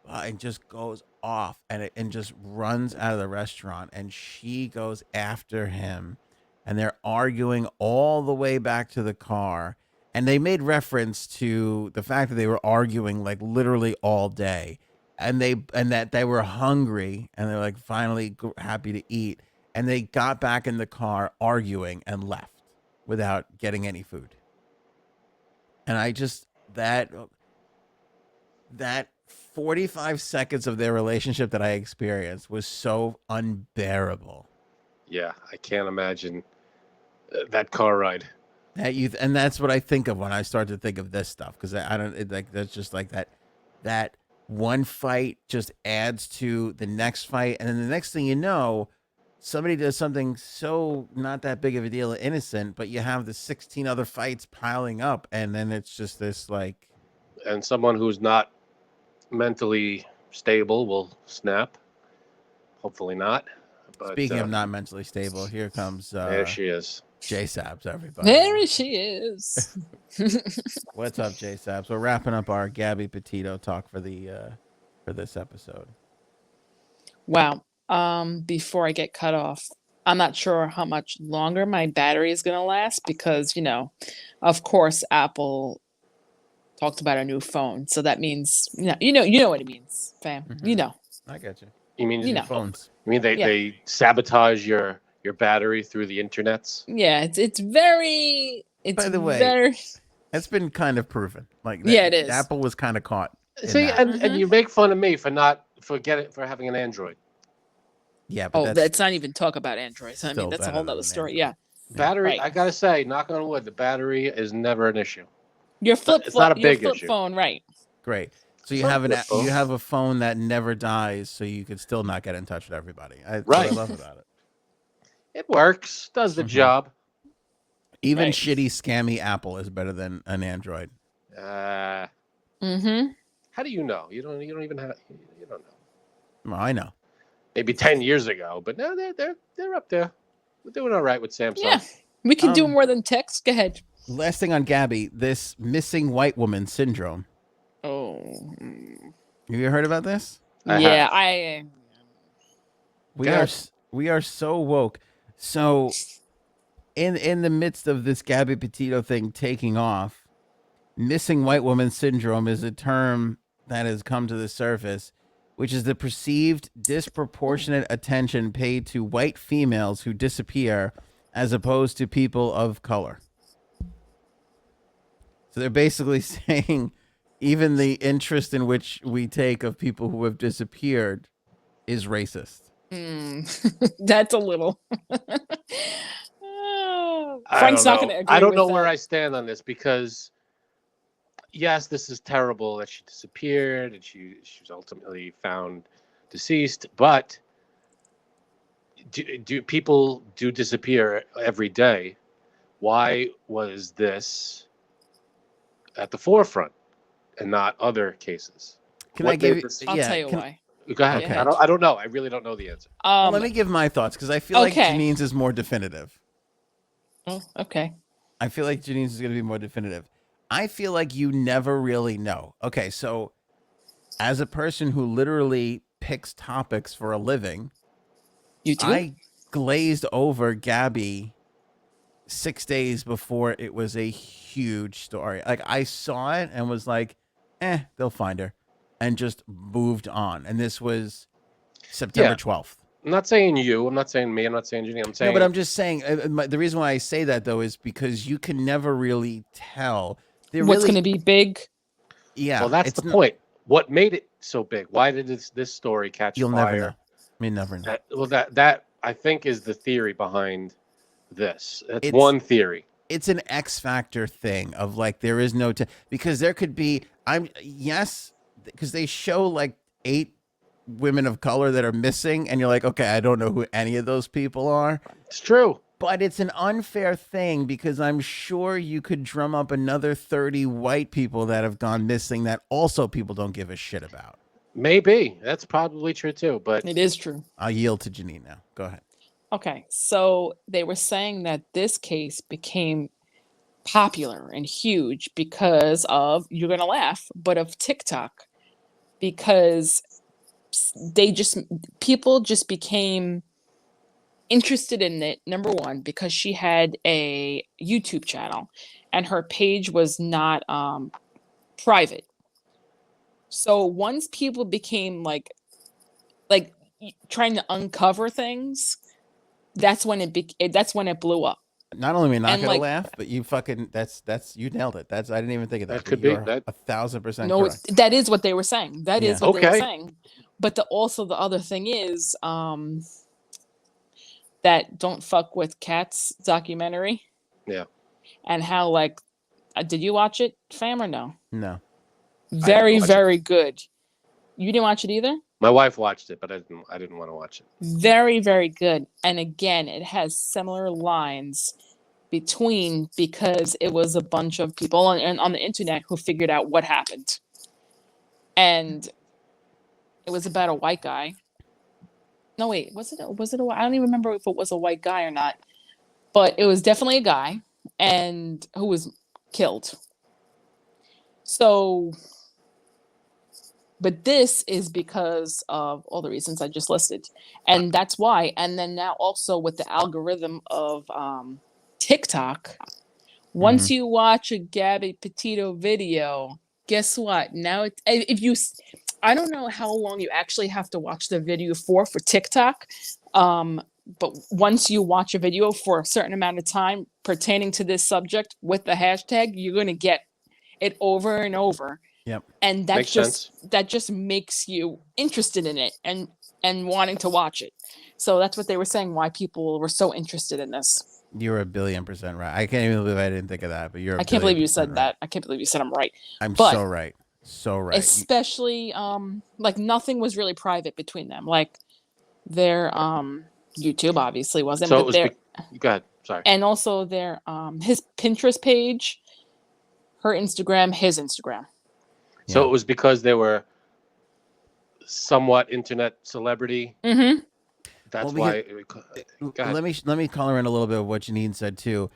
And just goes off and just runs out of the restaurant. And she goes after him. And they're arguing all the way back to the car. And they made reference to the fact that they were arguing like literally all day. And that they were hungry and they're like finally happy to eat. And they got back in the car arguing and left without getting any food. And I just, that 45 seconds of their relationship that I experienced was so unbearable. Yeah, I can't imagine that car ride. And that's what I think of when I start to think of this stuff, because I don't like that's just like that one fight just adds to the next fight, and then the next thing you know, somebody does something so not that big of a deal, innocent, but you have the 16 other fights piling up, and then it's just this like. And someone who's not mentally stable will snap. Hopefully not. But, speaking of not mentally stable, here comes. There she is. J-Sabs, everybody. There she is. What's up, J-Sabs? We're wrapping up our Gabby Petito talk for this episode. Wow. Before I get cut off, I'm not sure how much longer my battery is going to last because, of course, Apple talked about a new phone. So that means, you know what it means, fam. Mm-hmm. I get you. You mean new phones? You mean they sabotage your battery through the internets? Yeah, it's very. By the way, it's been kind of proven. Like it is. Apple was kind of caught. See, and you make fun of me for having an Android. Yeah, but let's not even talk about Androids. I mean, that's a whole other story. Yeah. Battery, right. I gotta say, knock on wood, the battery is never an issue. Your flip it's not a big flip issue. phone, right? Great. So you have a phone that never dies, so you can still not get in touch with everybody. That's what I love about it. It works, does the job. Even shitty, scammy Apple is better than an Android. How do you know? You don't even have. You don't know. Well, I know. Maybe 10 years ago, but no, they're up there. We're doing all right with Samsung. Yeah, we can do more than text. Go ahead. Last thing on Gabby, this missing white woman syndrome. Oh. Have you heard about this? Yeah, We are so woke. So in the midst of this Gabby Petito thing taking off, missing white woman syndrome is a term that has come to the surface, which is the perceived disproportionate attention paid to white females who disappear as opposed to people of color. So they're basically saying even the interest in which we take of people who have disappeared is racist. That's a little. Frank's not going to agree. I don't know where I stand on this because, yes, this is terrible that she disappeared and she was ultimately found deceased. But do people disappear every day? Why was this at the forefront and not other cases? I'll tell you why. Go ahead. Okay. I don't know. I really don't know the answer. Let me give my thoughts because I feel like Janine's is more definitive. Oh, okay. I feel like Janine's is going to be more definitive. I feel like you never really know. Okay, so as a person who literally picks topics for a living, I glazed over Gabby 6 days before it was a huge story. Like I saw it and was like, they'll find her. And just moved on. And this was September 12th. I'm not saying you. I'm not saying me. I'm not saying Janine. I'm saying... No, but I'm just saying, the reason why I say that, though, is because you can never really tell. What's going to be big? Yeah. Well, that's the point. What made it so big? Why did this story catch fire? You'll never know. You never know. That I think is the theory behind this. It's one theory. It's an X factor thing of like, there is no... because there could be... because they show like 8 women of color that are missing, and you're like, okay, I don't know who any of those people are. It's true. But it's an unfair thing because I'm sure you could drum up another 30 white people that have gone missing that also people don't give a shit about. Maybe. That's probably true too, but it is true. I'll yield to Janine now. Go ahead. Okay, so they were saying that this case became popular and huge because of, you're gonna laugh, but of TikTok, because people just became interested in it. Number one, because she had a YouTube channel and her page was not private. So once people became like trying to uncover things, that's when it blew up. Not only am I not gonna laugh, but you fucking that's you nailed it. I didn't even think of that. That could be that 1,000% no, correct. that is what they were saying. That is what they were saying. But also the other thing is that Don't Fuck with Cats documentary. Yeah. And how did you watch it, fam, or no? No. Very, very good. You didn't watch it either? My wife watched it, but I didn't want to watch it. Very, very good. And again, it has similar lines because it was a bunch of people on the internet who figured out what happened. And it was about a white guy. No, wait, was it I don't even remember if it was a white guy or not. But it was definitely a guy and who was killed. So, but this is because of all the reasons I just listed. And that's why. And then now also with the algorithm of TikTok, once you watch a Gabby Petito video, guess what? Now, I don't know how long you actually have to watch the video for TikTok. But once you watch a video for a certain amount of time pertaining to this subject with the hashtag, you're going to get it over and over. Yep. And that just makes you interested in it and wanting to watch it. So that's what they were saying, why people were so interested in this. You're 1,000,000,000% right. I can't even believe I didn't think of that, but I can't believe you said that. I can't believe you said I'm right. So right. So right. Especially nothing was really private between them. Like their YouTube obviously wasn't. So but go ahead. Sorry. And also their his Pinterest page, her Instagram, his Instagram. So it was because they were somewhat internet celebrity. Mm-hmm. That's why. Let me color in a little bit of what Janine said too.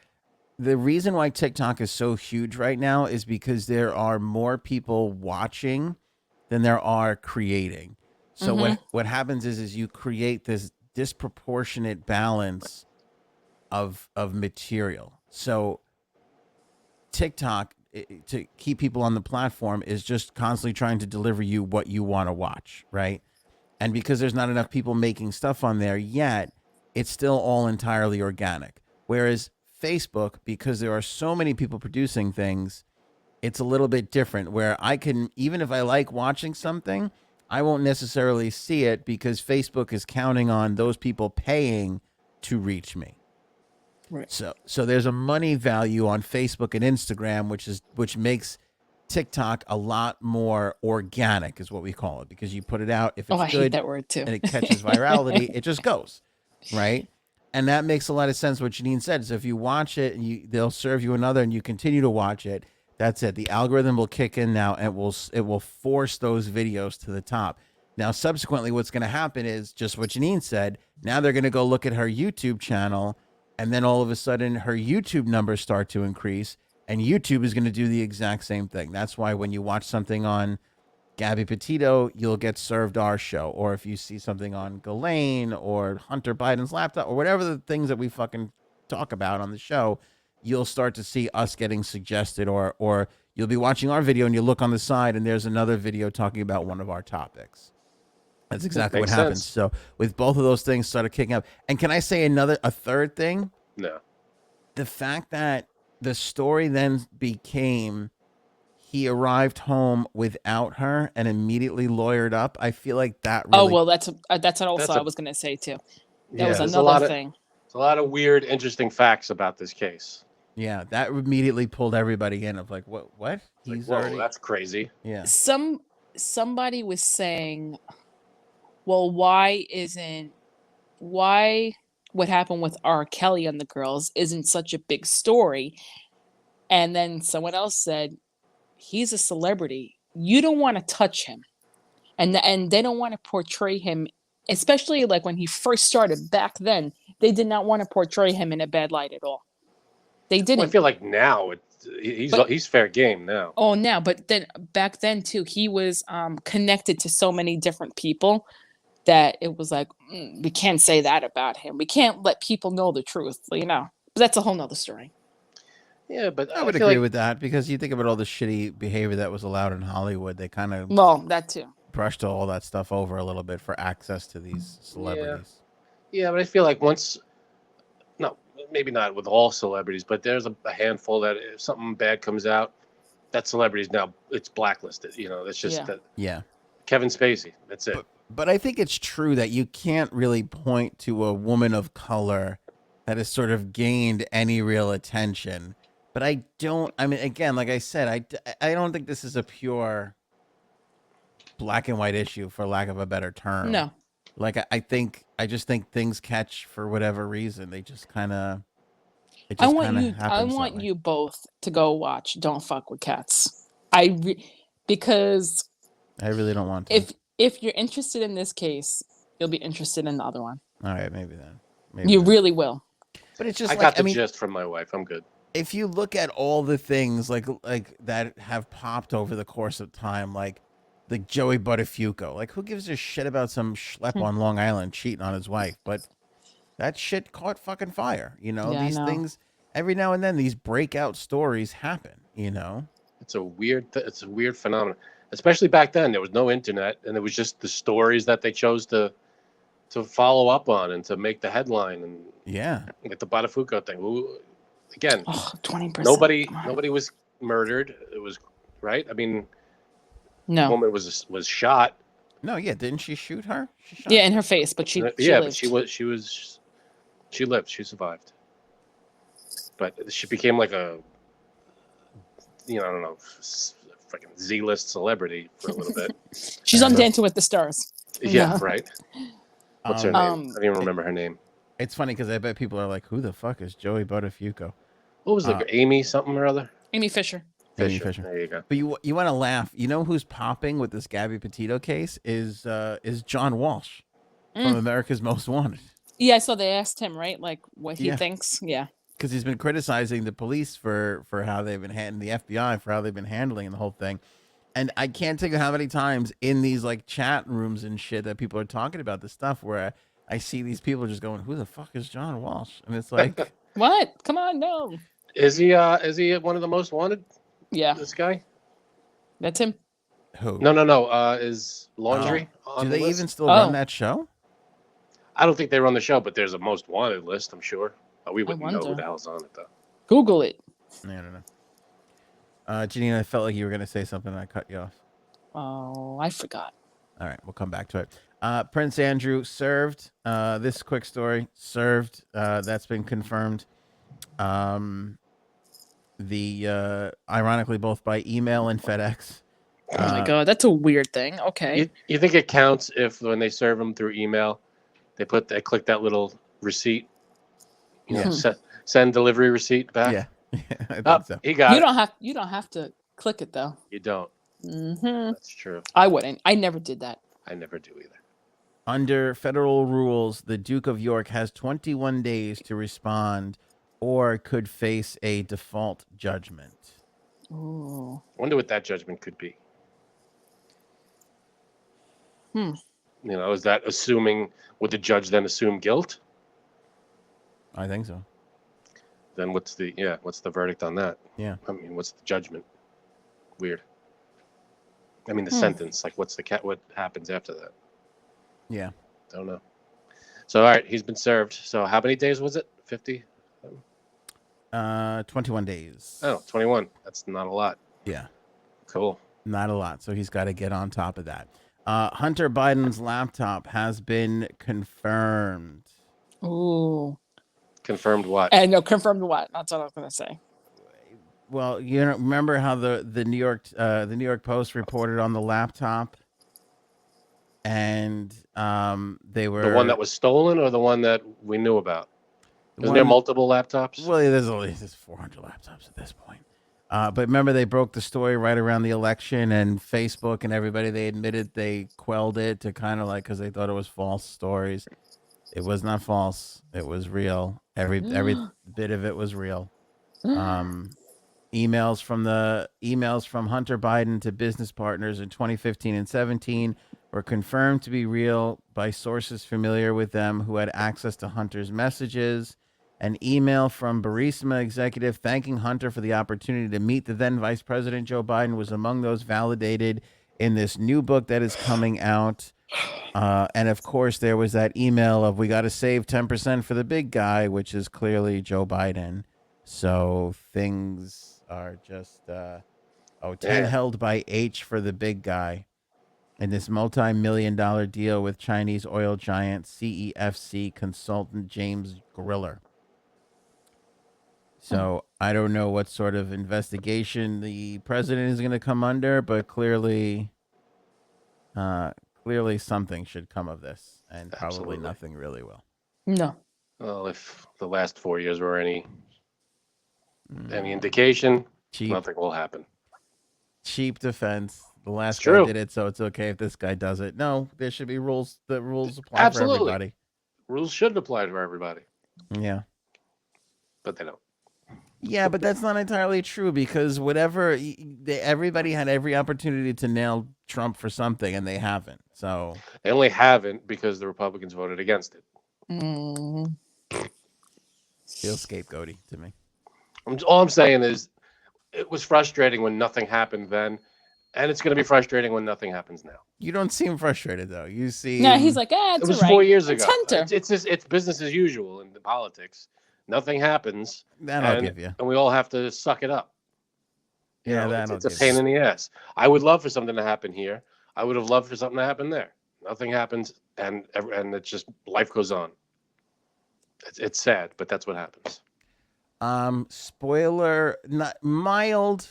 The reason why TikTok is so huge right now is because there are more people watching than there are creating. So what happens is you create this disproportionate balance of material. So TikTok, to keep people on the platform, is just constantly trying to deliver you what you want to watch, right? And because there's not enough people making stuff on there yet, it's still all entirely organic. Whereas Facebook, because there are so many people producing things, it's a little bit different, where I can, even if I like watching something, I won't necessarily see it because Facebook is counting on those people paying to reach me. Right. So there's a money value on Facebook and Instagram, which makes TikTok a lot more organic, is what we call it, because you put it out. If it's I good hate that word too. and it catches virality, it just goes, right? And that makes a lot of sense what Janine said. So if you watch it and they'll serve you another and you continue to watch it, that's it. The algorithm will kick in now and it will force those videos to the top. Now, subsequently, what's going to happen is just what Janine said. Now they're going to go look at her YouTube channel, and then all of a sudden her YouTube numbers start to increase, and YouTube is going to do the exact same thing. That's why when you watch something on Gabby Petito, you'll get served our show. Or if you see something on Ghislaine or Hunter Biden's laptop or whatever the things that we fucking talk about on the show, you'll start to see us getting suggested, or you'll be watching our video and you look on the side and there's another video talking about one of our topics. That's exactly what happens. So with both of those things started kicking up. And can I say a third thing? No. The fact that the story then became he arrived home without her and immediately lawyered up. I feel like that really... Oh, well, that's what I was going to say too. That was another thing. There's a lot of weird, interesting facts about this case. Yeah, that immediately pulled everybody in of like, what? He's already... that's crazy. Yeah. Somebody was saying, well, why what happened with R. Kelly and the girls isn't such a big story? And then someone else said, he's a celebrity. You don't want to touch him. And they don't want to portray him, especially like when he first started back then. They did not want to portray him in a bad light at all. They didn't. Well, I feel like now he's fair game now. Oh, now, but then back then too, he was connected to so many different people that it was like, we can't say that about him. We can't let people know the truth, But that's a whole nother story. Yeah, but I would agree with that, because you think about all the shitty behavior that was allowed in Hollywood. They kind of that too brushed all that stuff over a little bit for access to these celebrities. Yeah, but I feel like maybe not with all celebrities, but there's a handful that if something bad comes out, that celebrity's now it's blacklisted. That's just that. Yeah. Kevin Spacey. That's it. But I think it's true that you can't really point to a woman of color that has sort of gained any real attention. But again, like I said, I don't think this is a pure black and white issue, for lack of a better term. No. Like, I just think things catch for whatever reason. They just kind of, I want you both to go watch Don't Fuck with Cats. Because I really don't want to. If you're interested in this case, you'll be interested in the other one. All right, maybe then. Really will. But it's just I got the gist from my wife. I'm good. If you look at all the things like that have popped over the course of time, like Joey Buttafuoco, like who gives a shit about some schlep on Long Island cheating on his wife? But that shit caught fucking fire. These things every now and then, these breakout stories happen. It's a weird phenomenon. Especially back then, there was no internet, and it was just the stories that they chose to follow up on and to make the headline. And like the Buttafuoco thing. Again, 20%. Nobody was murdered. It was right. I mean, no, the woman was shot. No, didn't she shoot her? In her face, but she lived. But she lived. She survived. But she became like a, I don't know, freaking Z-list celebrity for a little bit. She's on Dancing with the Stars. Yeah, right. What's her name? I don't even remember her name. It's funny because I bet people are like, who the fuck is Joey Buttafuoco? What was the Amy something or other? Amy Fisher. Amy Fisher. There you go. But you want to laugh. You know who's popping with this Gabby Petito case is John Walsh from America's Most Wanted. Yeah, so they asked him, right? Like what he thinks. Yeah. Because he's been criticizing the police for how they've been handling the FBI for how they've been handling the whole thing. And I can't think of how many times in these like chat rooms and shit that people are talking about this stuff where I see these people just going, who the fuck is John Walsh? And it's like, what? Come on, no. Is he one of the most wanted? Yeah. This guy? That's him. Who? No. Is Laundrie on Do the they list? even still run that show? I don't think they run the show, but there's a most wanted list, I'm sure. We wouldn't know who the hell's on it, though. Google it. I don't know. Janine, I felt like you were going to say something and I cut you off. Oh, I forgot. All right, we'll come back to it. Prince Andrew served. This quick story served. That's been confirmed. Ironically, both by email and FedEx. Oh my God, that's a weird thing. Okay. You think it counts if when they serve them through email, they click that little receipt? Send delivery receipt back. Yeah, I think so. He got it. You don't have to click it though. You don't. Mm-hmm. That's true. I wouldn't. I never did that. I never do either. Under federal rules, the Duke of York has 21 days to respond, or could face a default judgment. Ooh. I wonder what that judgment could be. Is that assuming? Would the judge then assume guilt? I think so. Then what's the verdict on that? Yeah. I mean, what's the judgment? Weird. I mean, the sentence, like what happens after that? Yeah. Don't know. So, all right, he's been served. So how many days was it? 50? 21 days. Oh, 21. That's not a lot. Yeah. Cool. Not a lot. So he's got to get on top of that. Hunter Biden's laptop has been confirmed. Ooh. Confirmed what? No, confirmed what? That's what I was going to say. Well, remember how the New York Post reported on the laptop, and they were the one that was stolen or the one that we knew about. Isn't there multiple laptops? Well, there's 400 laptops at this point. But remember, they broke the story right around the election, and Facebook and everybody, they admitted they quelled it to kind of like, because they thought it was false stories. It was not false. It was real. Every bit of it was real. Emails from Hunter Biden to business partners in 2015 and 17 were confirmed to be real by sources familiar with them who had access to Hunter's messages. An email from Burisma executive thanking Hunter for the opportunity to meet the then Vice President Joe Biden was among those validated in this new book that is coming out. And of course, there was that email of we got to save 10% for the big guy, which is clearly Joe Biden. So things are just 10 held by H for the big guy. In this multi-million-dollar deal with Chinese oil giant CEFC consultant James Griller. So I don't know what sort of investigation the president is going to come under, but clearly something should come of this, and probably nothing really will. No. Well, if the last 4 years were any indication, nothing will happen. Cheap defense. The last guy did it, so it's okay if this guy does it. No, there should be rules. The rules apply for everybody. Rules should apply to everybody. Yeah. But they don't. Yeah, but that's not entirely true because everybody had every opportunity to nail Trump for something, and they haven't. So they only haven't because the Republicans voted against it. Feels scapegoaty to me. All I'm saying is it was frustrating when nothing happened then, and it's going to be frustrating when nothing happens now. You don't seem frustrated, though. You see... Yeah, he's like, it was 4 years ago. It's business as usual in the politics. Nothing happens. I'll give you. And we all have to suck it up. It's a pain in the ass. I would love for something to happen here. I would have loved for something to happen there. Nothing happens, and it's just life goes on. It's sad, but that's what happens. Spoiler, not mild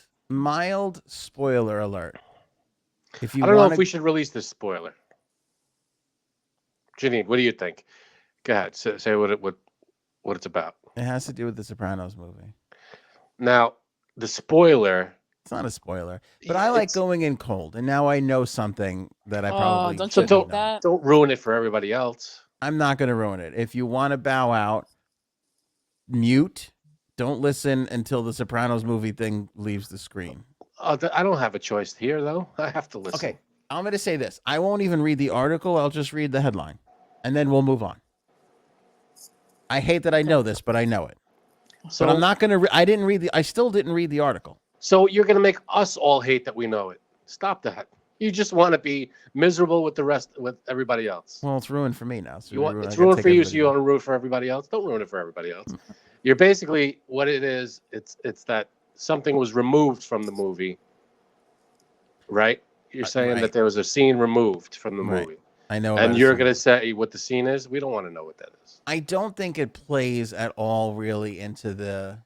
spoiler alert. I don't know if we should release this spoiler. Janine, what do you think? Go ahead. Say what it's about. It has to do with the Sopranos movie. Now, the spoiler. It's not a spoiler, but I like going in cold, and now I know something that I probably don't ruin it for everybody else. I'm not going to ruin it. If you want to bow out, mute. Don't listen until the Sopranos movie thing leaves the screen. I don't have a choice here, though. I have to listen. Okay, I'm going to say this. I won't even read the article. I'll just read the headline, and then we'll move on. I hate that I know this, but I know it. So I'm not going to. I still didn't read the article. So you're going to make us all hate that we know it. Stop that. You just want to be miserable with everybody else. Well, it's ruined for me now. So it's ruined for you, so you want to ruin it for everybody else. Don't ruin it for everybody else. You're basically what it is. It's that something was removed from the movie, right? You're saying that there was a scene removed from the movie. I know. And you're going to say what the scene is? We don't want to know what that is. I don't think it plays at all really into the...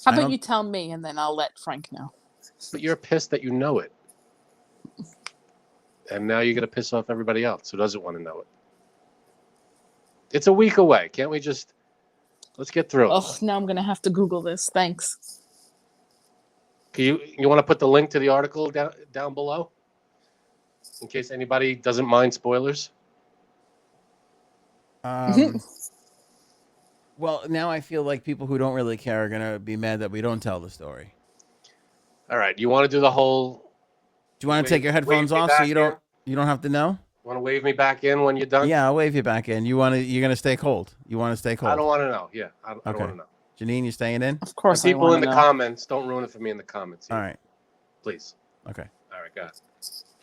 How about you tell me and then I'll let Frank know. But you're pissed that you know it. And now you're going to piss off everybody else who doesn't want to know it. It's a week away. Can't we just... Let's get through it. Oh, now I'm going to have to Google this. Thanks. You want to put the link to the article down below? In case anybody doesn't mind spoilers. Well, now I feel like people who don't really care are going to be mad that we don't tell the story. All right. You want to do the whole... Do you want to take your headphones off so you don't have to know? Want to wave me back in when you're done? Yeah, I'll wave you back in. You're going to stay cold. You want to stay cold? I don't want to know. Yeah, I don't want to know. Janine, you staying in? Of course. People in the comments, don't ruin it for me in the comments. All right. Please. Okay. All right, go ahead.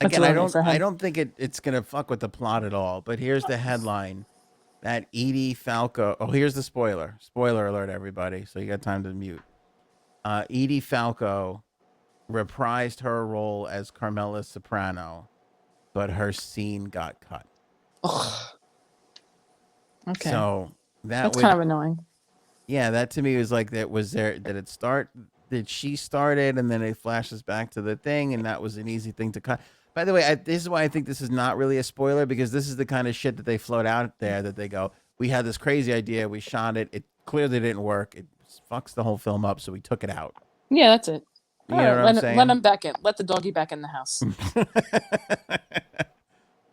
Again, I don't think it's going to fuck with the plot at all, but here's the headline. That Edie Falco... Oh, here's the spoiler. Spoiler alert, everybody, so you got time to mute. Edie Falco reprised her role as Carmela Soprano, but her scene got cut. Ugh. Okay. So that's kind of annoying. Yeah, that to me was like did she start it and then it flashes back to the thing and that was an easy thing to cut. By the way, this is why I think this is not really a spoiler, because this is the kind of shit that they float out there that they go, we had this crazy idea, we shot it, it clearly didn't work, it fucks the whole film up, so we took it out. Yeah, that's it. You know what I'm saying? Let him back in. Let the doggy back in the house.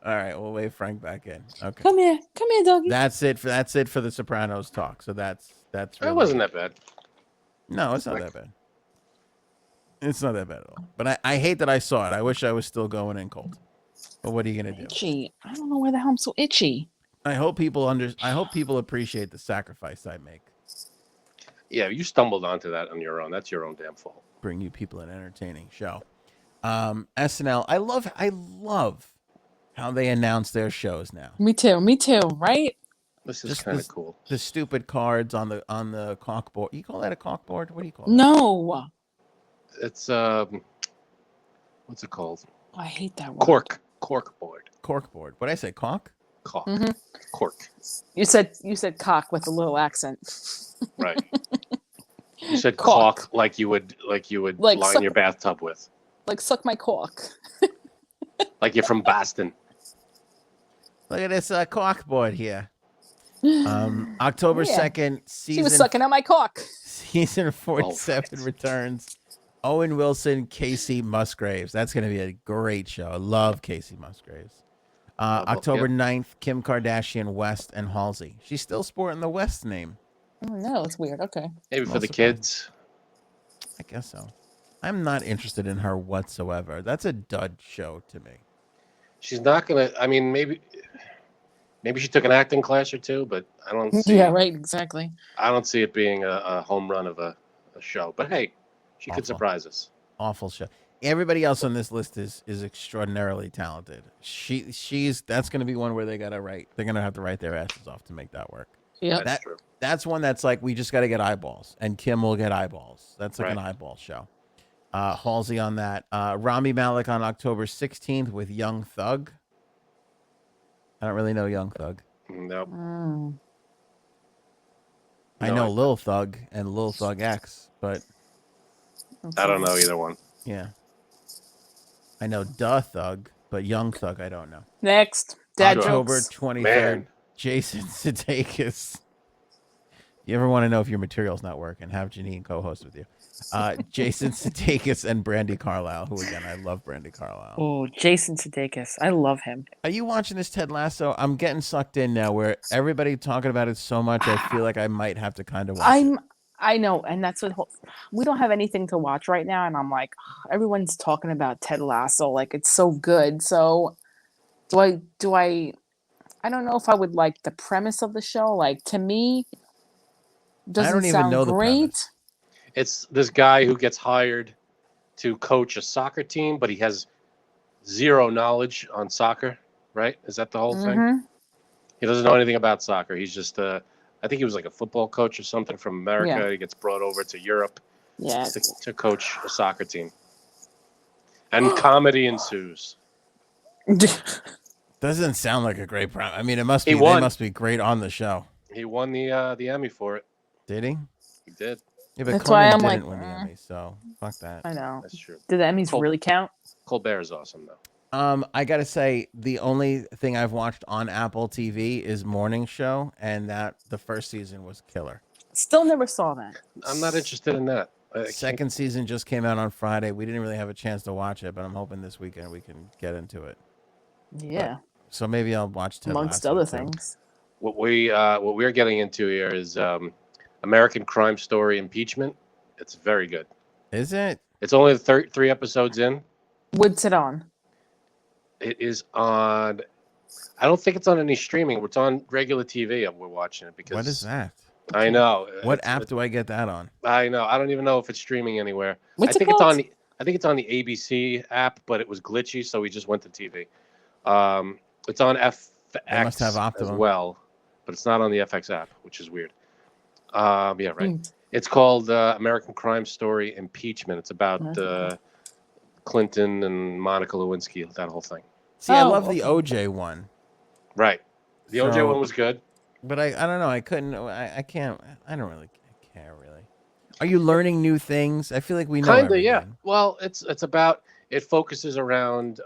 All right, we'll wave Frank back in. Okay. Come here, doggy. That's it for the Sopranos talk. So that's really it wasn't that bad. No, it's not that bad. It's not that bad at all. But I hate that I saw it. I wish I was still going in cold. But what are you gonna do? Itchy. I don't know why the hell I'm so itchy. I hope people appreciate the sacrifice I make. Yeah, you stumbled onto that on your own. That's your own damn fault. Bring you people an entertaining show. SNL. I love how they announce their shows now. Me too, right? This is kind of cool. The stupid cards on the caulkboard. You call that a caulkboard? What do you call it? No. It's what's it called? I hate that word. Corkboard. Corkboard. What did I say? Caulk? Caulk. Mm-hmm. Cork. You said cock with a little accent. Right. You said caulk like you would line your bathtub with. Like suck my cork. Like you're from Boston. Look at this corkboard here. October 2nd, season. She was sucking at my cock. Season 47 returns. Owen Wilson, Casey Musgraves. That's going to be a great show. I love Casey Musgraves. October 9th, Kim Kardashian, West, and Halsey. She's still sporting the West name. Oh, no, it's weird. Okay. Maybe for the kids. I guess so. I'm not interested in her whatsoever. That's a dud show to me. She's not going to, I mean, maybe she took an acting class or two, but I don't see Yeah, right, exactly. I don't see it being a home run of a show. But hey, she could surprise us. Awful show. Everybody else on this list is extraordinarily talented. That's going to be one where they're going to have to write their asses off to make that work. Yeah, that's true. That's one that's like, we just got to get eyeballs, and Kim will get eyeballs. That's like an eyeball show. Halsey on that. Rami Malek on October 16th with Young Thug. I don't really know Young Thug. Nope. I know Lil Thug and Lil Thug X, but I don't know either one. Yeah. I know Duh Thug, but Young Thug I don't know. Next. Dad October jokes. 23rd. Man. Jason Sudeikis. You ever want to know if your material's not working? Have Janine co-host with you. Jason Sudeikis and Brandy Carlisle, who again, I love Brandy Carlisle. Oh, Jason Sudeikis. I love him. Are you watching this Ted Lasso? I'm getting sucked in now where everybody talking about it so much, I feel like I might have to kind of watch it. I know, and that's what we don't have anything to watch right now, and I'm like, everyone's talking about Ted Lasso, like it's so good. So do I don't know if I would like the premise of the show. Like, to me, doesn't sound great. It's this guy who gets hired to coach a soccer team, but he has zero knowledge on soccer, right? Is that the whole thing? He doesn't know anything about soccer. He's just I think he was like a football coach or something from America. Yeah. He gets brought over to Europe to coach a soccer team. And comedy ensues. Doesn't sound like a great prime. I mean, it must be. They must be great on the show. He won the Emmy for it. Did he? He did. Yeah, but that's why I'm like, win the Emmy, so fuck that. I know. That's true. Do the Emmys really count? Colbert is awesome though. I gotta say, the only thing I've watched on Apple TV is Morning Show, and that the first season was killer. Still never saw that. I'm not interested in that. Second season just came out on Friday. We didn't really have a chance to watch it, but I'm hoping this weekend we can get into it. Yeah. So maybe I'll watch Ted amongst Lasso other too. things. What we're getting into here is American Crime Story Impeachment. It's very good. Is it? It's only 3 episodes in. What's it on? It is on. I don't think it's on any streaming. It's on regular TV. We're watching it because. What is that? I know. What app do I get that on? I know. I don't even know if it's streaming anywhere. What's I think it it's called? on. I think it's on the ABC app, but it was glitchy, so we just went to TV. It's on FX must have Optimum as well, but it's not on the FX app, which is weird. Yeah, right. It's called American Crime Story Impeachment. It's about Clinton and Monica Lewinsky, that whole thing. See, I love the OJ one. Right. The OJ one was good. But I don't know. I couldn't. I can't. I don't really care, really. Are you learning new things? I feel like we know. Kinda, yeah. Well, it's about it focuses around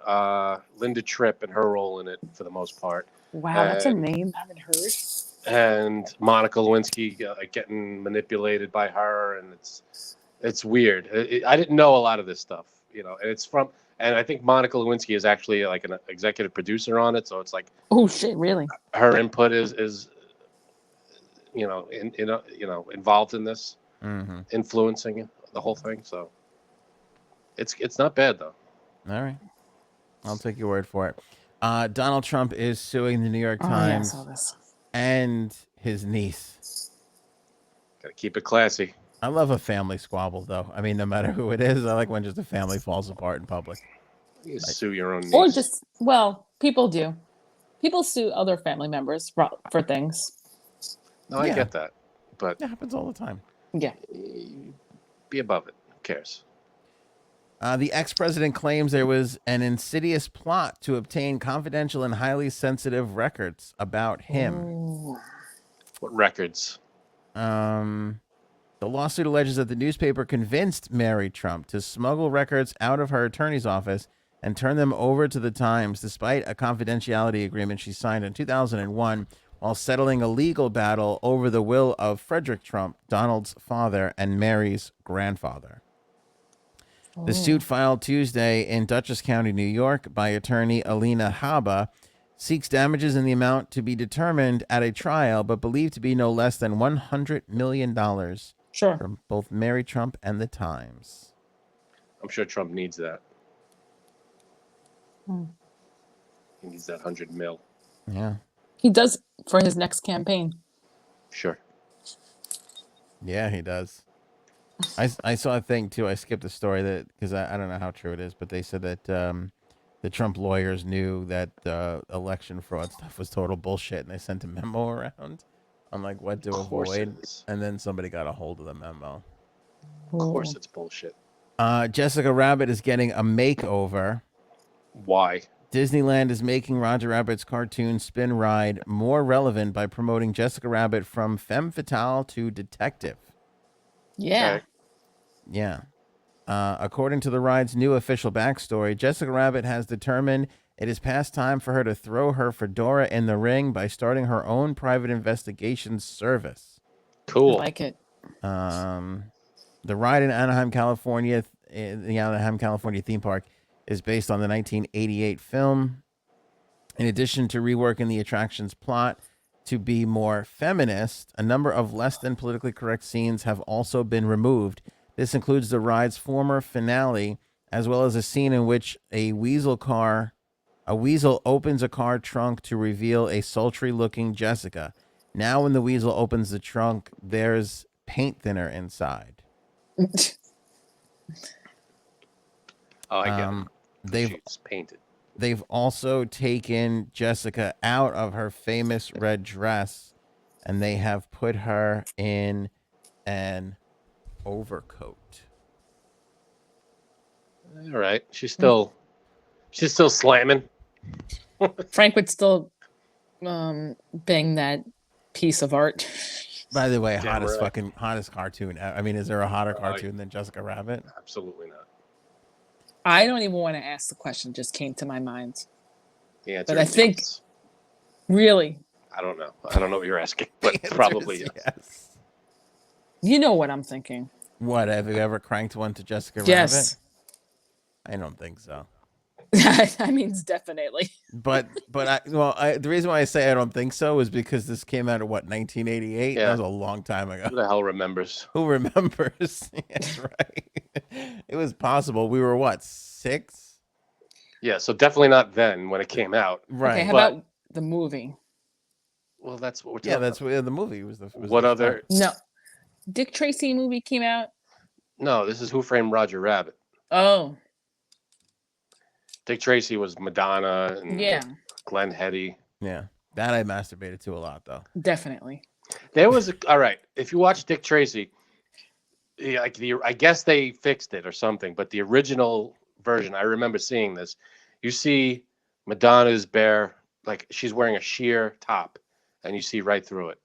Linda Tripp and her role in it for the most part. Wow, that's a name I haven't heard. And Monica Lewinsky getting manipulated by her, and it's weird. I didn't know a lot of this stuff, and it's and I think Monica Lewinsky is actually like an executive producer on it, so it's like, oh shit, really? Her input is involved in this, influencing the whole thing. So it's not bad though. All right, I'll take your word for it. Donald Trump is suing the New York Times and his niece. Gotta keep it classy. I love a family squabble, though. I mean, no matter who it is, I like when just a family falls apart in public. You sue your own niece. Or just, people do. People sue other family members for things. No, I get that, but it happens all the time. Yeah. Be above it. Who cares? The ex-president claims there was an insidious plot to obtain confidential and highly sensitive records about him. Ooh. What records? The lawsuit alleges that the newspaper convinced Mary Trump to smuggle records out of her attorney's office and turn them over to the Times, despite a confidentiality agreement she signed in 2001 while settling a legal battle over the will of Frederick Trump, Donald's father and Mary's grandfather. The suit, filed Tuesday in Dutchess County, New York, by attorney Alina Haba, seeks damages in the amount to be determined at a trial, but believed to be no less than $100 million from both Mary Trump and the Times. I'm sure Trump needs that. He needs that 100 mil. Yeah. He does for his next campaign. Sure. Yeah, he does. I saw a thing too. I skipped the story that because I don't know how true it is, but they said that the Trump lawyers knew that election fraud stuff was total bullshit, and they sent a memo around on like what to avoid, and then somebody got a hold of the memo. Of course, it's bullshit. Jessica Rabbit is getting a makeover. Why? Disneyland is making Roger Rabbit's cartoon Spin Ride more relevant by promoting Jessica Rabbit from femme fatale to detective. Yeah. Okay. Yeah. According to the ride's new official backstory, Jessica Rabbit has determined it is past time for her to throw her fedora in the ring by starting her own private investigation service. Cool. I like it. The ride in Anaheim, California, the Anaheim, California theme park is based on the 1988 film. In addition to reworking the attraction's plot to be more feminist, a number of less than politically correct scenes have also been removed. This includes the ride's former finale, as well as a scene in which a weasel opens a car trunk to reveal a sultry-looking Jessica. Now when the weasel opens the trunk, there's paint thinner inside. Oh, I get it. She's painted. They've also taken Jessica out of her famous red dress, and they have put her in an overcoat. All right. She's still slamming. Frank would still bang that piece of art. By the way, hottest cartoon. I mean, is there a hotter cartoon than Jessica Rabbit? Absolutely not. I don't even want to ask the question. Just came to my mind. Yeah, but I think really. I don't know. I don't know what you're asking, but probably yes. You know what I'm thinking. What, have you ever cranked one to Jessica Rabbit? Yes. I don't think so. I mean, definitely. But the reason why I say I don't think so is because this came out of 1988. Yeah. That was a long time ago. Who the hell remembers? Who remembers? That's right. It was possible. We were 6? Yeah, so definitely not then when it came out. Right. Okay, how about the movie? Well, that's what we're talking about. Yeah, that's what the movie was. What other? No, Dick Tracy movie came out. No, this is Who Framed Roger Rabbit. Oh. Dick Tracy was Madonna and Glenn Heady. Yeah, that I masturbated to a lot, though. Definitely. There was all right. If you watch Dick Tracy, I guess they fixed it or something, but the original version, I remember seeing this. You see Madonna's bare, like she's wearing a sheer top, and you see right through it.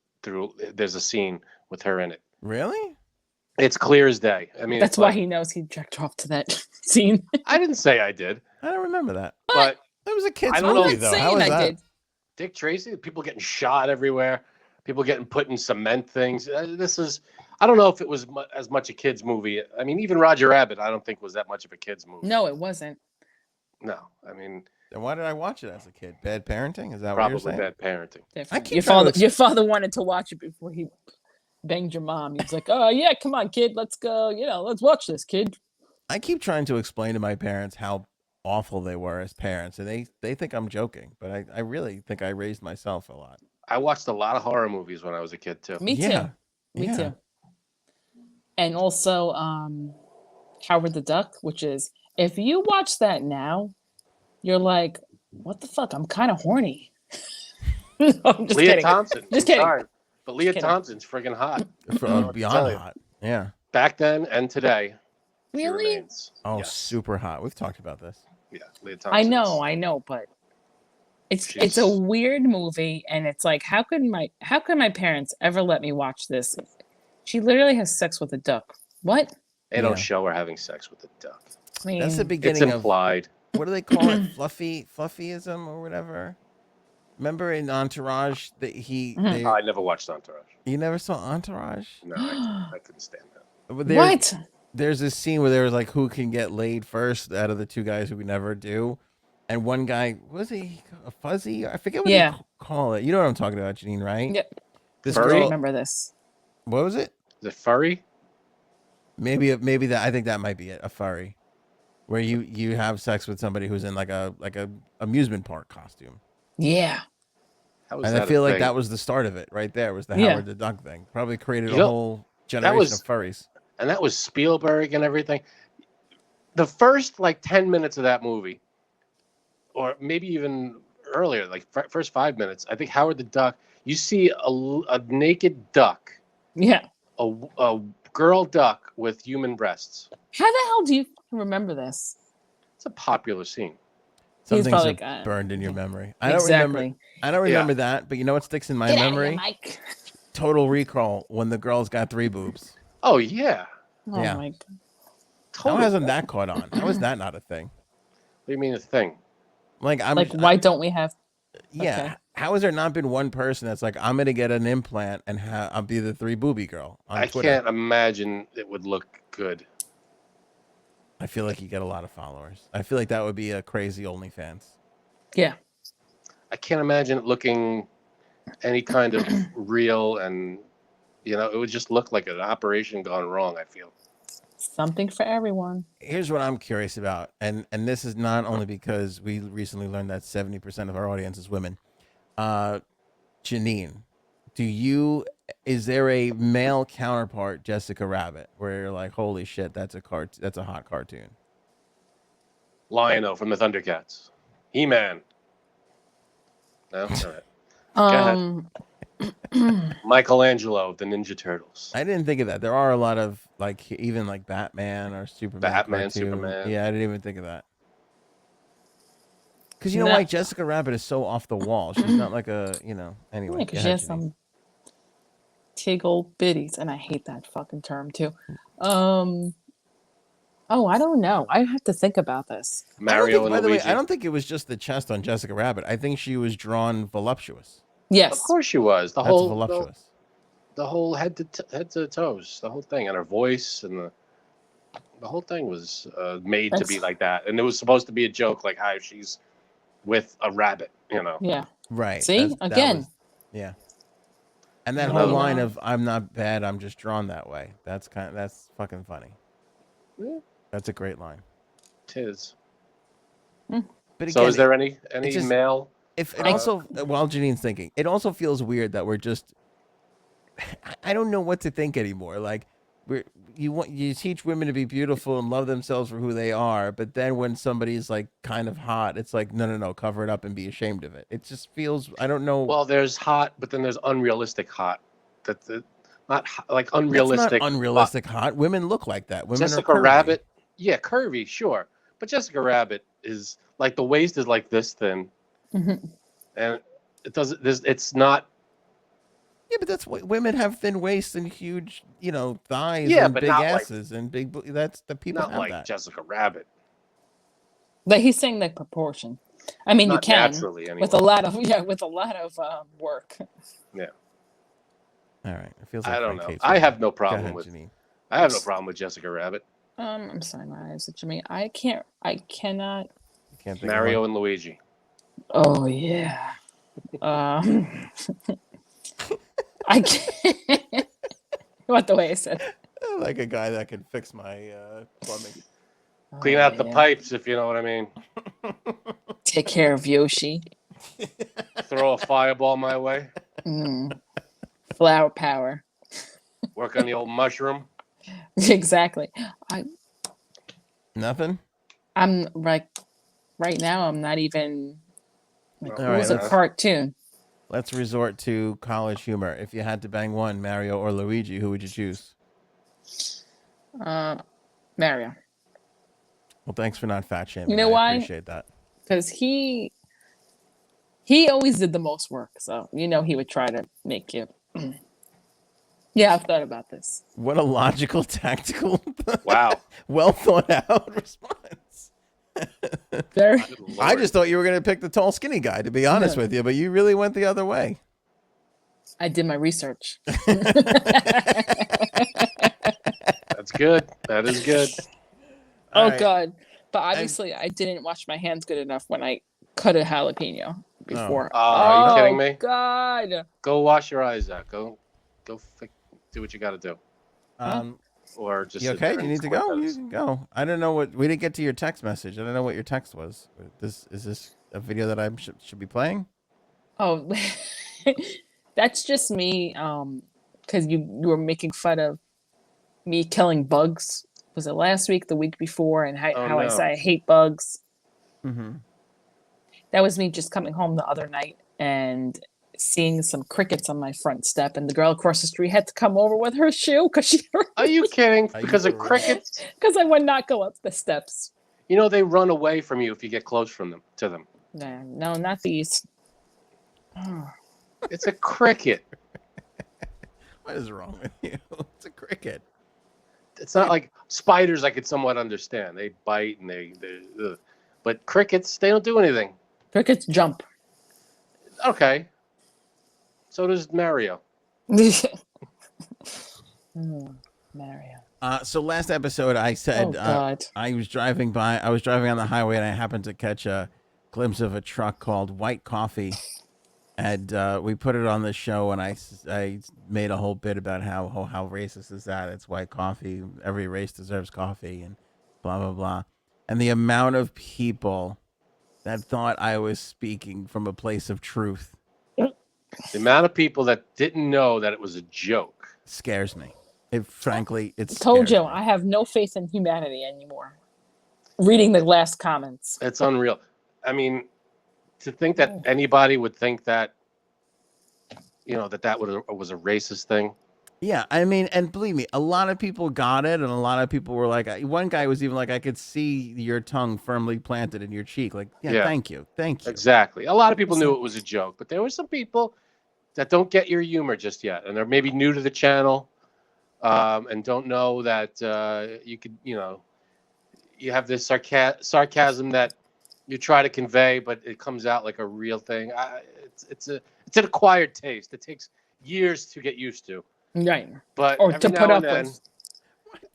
There's a scene with her in it. Really? It's clear as day. I mean, that's why he knows he jerked off to that scene. I didn't say I did. I don't remember that. But that was a kid's don't movie, know. though. How was that? Did. Dick Tracy, people getting shot everywhere, people getting put in cement things. This is, I don't know if it was as much a kid's movie. I mean, even Roger Rabbit, I don't think was that much of a kid's movie. No, it wasn't. No, I mean. Then why did I watch it as a kid? Bad parenting? Is that probably what you're saying? Bad parenting. Your father wanted to watch it before he banged your mom. He was like, "Oh yeah, come on, kid, let's go. Let's watch this, kid." I keep trying to explain to my parents how awful they were as parents, and they think I'm joking, but I really think I raised myself a lot. I watched a lot of horror movies when I was a kid too. Me too. And also Howard the Duck, which is, if you watch that now, you're like, what the fuck? I'm kind of horny. No, I'm just Leah kidding. Thompson. Just kidding. Sorry, but Leah Thompson's friggin' hot. Beyond hot. Yeah. Back then and today. Really? Oh, yes. Super hot. We've talked about this. Yeah, Leah Thompson. I know, but it's a weird movie, and it's like, how could my parents ever let me watch this? She literally has sex with a duck. What? They don't show her having sex with a duck. I mean, that's the beginning. It's implied. What do they call it? Fluffyism or whatever. Remember in Entourage that I never watched Entourage. You never saw Entourage? No, I couldn't stand that. What? There's this scene where there was like, who can get laid first out of the two guys who we never do, and one guy, was he a fuzzy? I forget what they call it. You know what I'm talking about, Janine, right? Yep. This furry? girl, I remember this. What was it? Is it furry? Maybe that. I think that might be it. A furry, where you have sex with somebody who's in like a amusement park costume. Yeah. And I feel like that was the start of it right there, was the Howard the Duck thing. Probably created a whole generation of furries. And that was Spielberg and everything. The first 10 minutes of that movie, or maybe even earlier, first 5 minutes, I think Howard the Duck, you see a naked duck. Yeah. A girl duck with human breasts. How the hell do you remember this? It's a popular scene. Some things are burned in your memory. I don't remember that, but you know what sticks in my memory? Mike. Total Recall, when the girl's got 3 boobs. Oh yeah. Oh my God. How hasn't that caught on? How is that not a thing? What do you mean a thing? Why don't we have? Yeah. Okay. How has there not been one person that's like, I'm going to get an implant and I'll be the 3 booby girl on Twitter? I can't imagine it would look good. I feel like you get a lot of followers. I feel like that would be a crazy OnlyFans. Yeah. I can't imagine it looking any kind of real, and it would just look like an operation gone wrong, I feel. Something for everyone. Here's what I'm curious about, and this is not only because we recently learned that 70% of our audience is women. Janine, is there a male counterpart Jessica Rabbit where you're like, holy shit, that's a hot cartoon? Lion-O from the Thundercats. He-Man. No? All right. Go ahead. Michelangelo, the Ninja Turtles. I didn't think of that. There are a lot of even Batman or Superman. Superman. Yeah, I didn't even think of that. Because why Jessica Rabbit is so off the wall. She's not like a, anyway. Because she has some tiggle bitties, and I hate that fucking term too. I don't know. I have to think about this. Mario and Luigi. By the way, I don't think it was just the chest on Jessica Rabbit. I think she was drawn voluptuous. Yes, of course she was. That's voluptuous. The whole head to toes, the whole thing, and her voice, and the whole thing was made to be like that. And it was supposed to be a joke, like how she's with a rabbit, Yeah. Right. See, again. Yeah. And that whole line of "I'm not bad, I'm just drawn that way." That's fucking funny. Yeah. That's a great line. Tis. But again, so is there any male? If it also, while Janine's thinking, it also feels weird that we're just. I don't know what to think anymore. Like you teach women to be beautiful and love themselves for who they are, but then when somebody's kind of hot, it's like no, cover it up and be ashamed of it. It just feels, I don't know. Well, there's hot, but then there's unrealistic hot. That's not like unrealistic. That's not unrealistic hot. Women look like that. Women Jessica are curvy. Rabbit, yeah, curvy, sure, but Jessica Rabbit is the waist is like this thin, and it doesn't. It's not Yeah, but that's what women have: thin waists and huge, thighs Yeah, and but big not asses and big. That's the people not have like that. Jessica Rabbit. But he's saying the proportion. I mean, you Not can naturally anyway. with a lot of work. Yeah. All right. It feels like I don't Frank know. hates I women. have no Go problem ahead, with. Janine. I have no problem with Jessica Rabbit. I'm sorry, my eyes, Jimmy. I cannot. You can't think Mario of and Luigi. Oh yeah. I can't. What the way I said. one. Like a guy that can fix my plumbing. Clean out the pipes, if you know what I mean. Take care of Yoshi. Throw a fireball my way. Flower power. Work on the old mushroom. Exactly. Nothing. I'm like right now. I'm not even. Like, All it was right, a cartoon. Let's resort to college humor. If you had to bang one, Mario or Luigi, who would you choose? Mario. Well, thanks for not fat shaming. You know I why? appreciate that. Because he always did the most work, so he would try to make you. Yeah, I've thought about this. What a logical, tactical, wow, well thought out response. Very. I just thought you were going to pick the tall, skinny guy, to be honest with you, but you really went the other way. I did my research. That's good. That is good. Oh, right. God. But obviously, I didn't wash my hands good enough when I cut a jalapeno before. Are you kidding me? God. Go wash your eyes out. Go do what you got to do. Or just you okay? You need to go? You can go. I don't know what... We didn't get to your text message. I don't know what your text was. Is this a video that I should be playing? Oh, that's just me. Because you were making fun of me killing bugs. Was it last week, the week before, and how I say I hate bugs? Mm-hmm. That was me just coming home the other night and seeing some crickets on my front step, and the girl across the street had to come over with her shoe because she. Are you kidding? Because of crickets? Because I would not go up the steps. They run away from you if you get close to them. No, not these. It's a cricket. What is wrong with you? It's a cricket. It's not like spiders. I could somewhat understand. They bite and but crickets, they don't do anything. Crickets jump. Okay. So does Mario. Mario. So last episode, I said I was driving on the highway and I happened to catch a glimpse of a truck called White Coffee. And we put it on the show, and I made a whole bit about how racist is that? It's white coffee. Every race deserves coffee, and blah, blah, blah. And the amount of people that thought I was speaking from a place of truth. The amount of people that didn't know that it was a joke scares me. Frankly, it's told you, I have no faith in humanity anymore. Reading the last comments. It's unreal. I mean, to think that anybody would think that, that was a racist thing. Yeah, I mean, and believe me, a lot of people got it, and a lot of people were like, one guy was even like, I could see your tongue firmly planted in your cheek. Like, yeah. Thank you. Exactly. A lot of people knew it was a joke, but there were some people that don't get your humor just yet, and they're maybe new to the channel, and don't know that you could, you have this sarcasm that you try to convey, but it comes out like a real thing. It's an acquired taste. It takes years to get used to. Right. But or to put up with.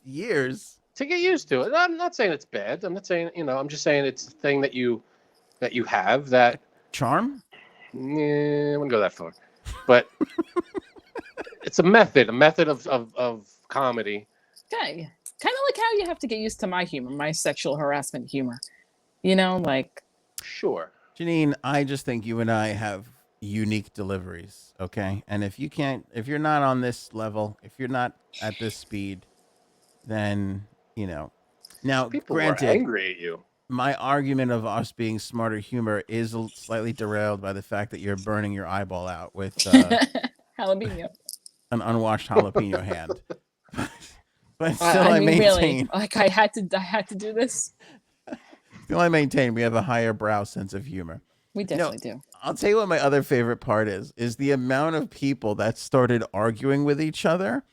Years to get used to it. I'm not saying it's bad. I'm not saying, I'm just saying it's a thing that you have that charm. I wouldn't go that far, but it's a method of comedy. Okay. Kind of like how you have to get used to my humor, my sexual harassment humor. Like. Sure. Janine, I just think you and I have unique deliveries, okay? And if you're not on this level, if you're not at this speed, then, Now, people granted, were angry at you. My argument of us being smarter humor is slightly derailed by the fact that you're burning your eyeball out with jalapeno. An unwashed jalapeno hand. But still, I maintain. Really, like I had to do this. Still, I maintain we have a higher brow sense of humor. We definitely do. I'll tell you what my other favorite part is the amount of people that started arguing with each other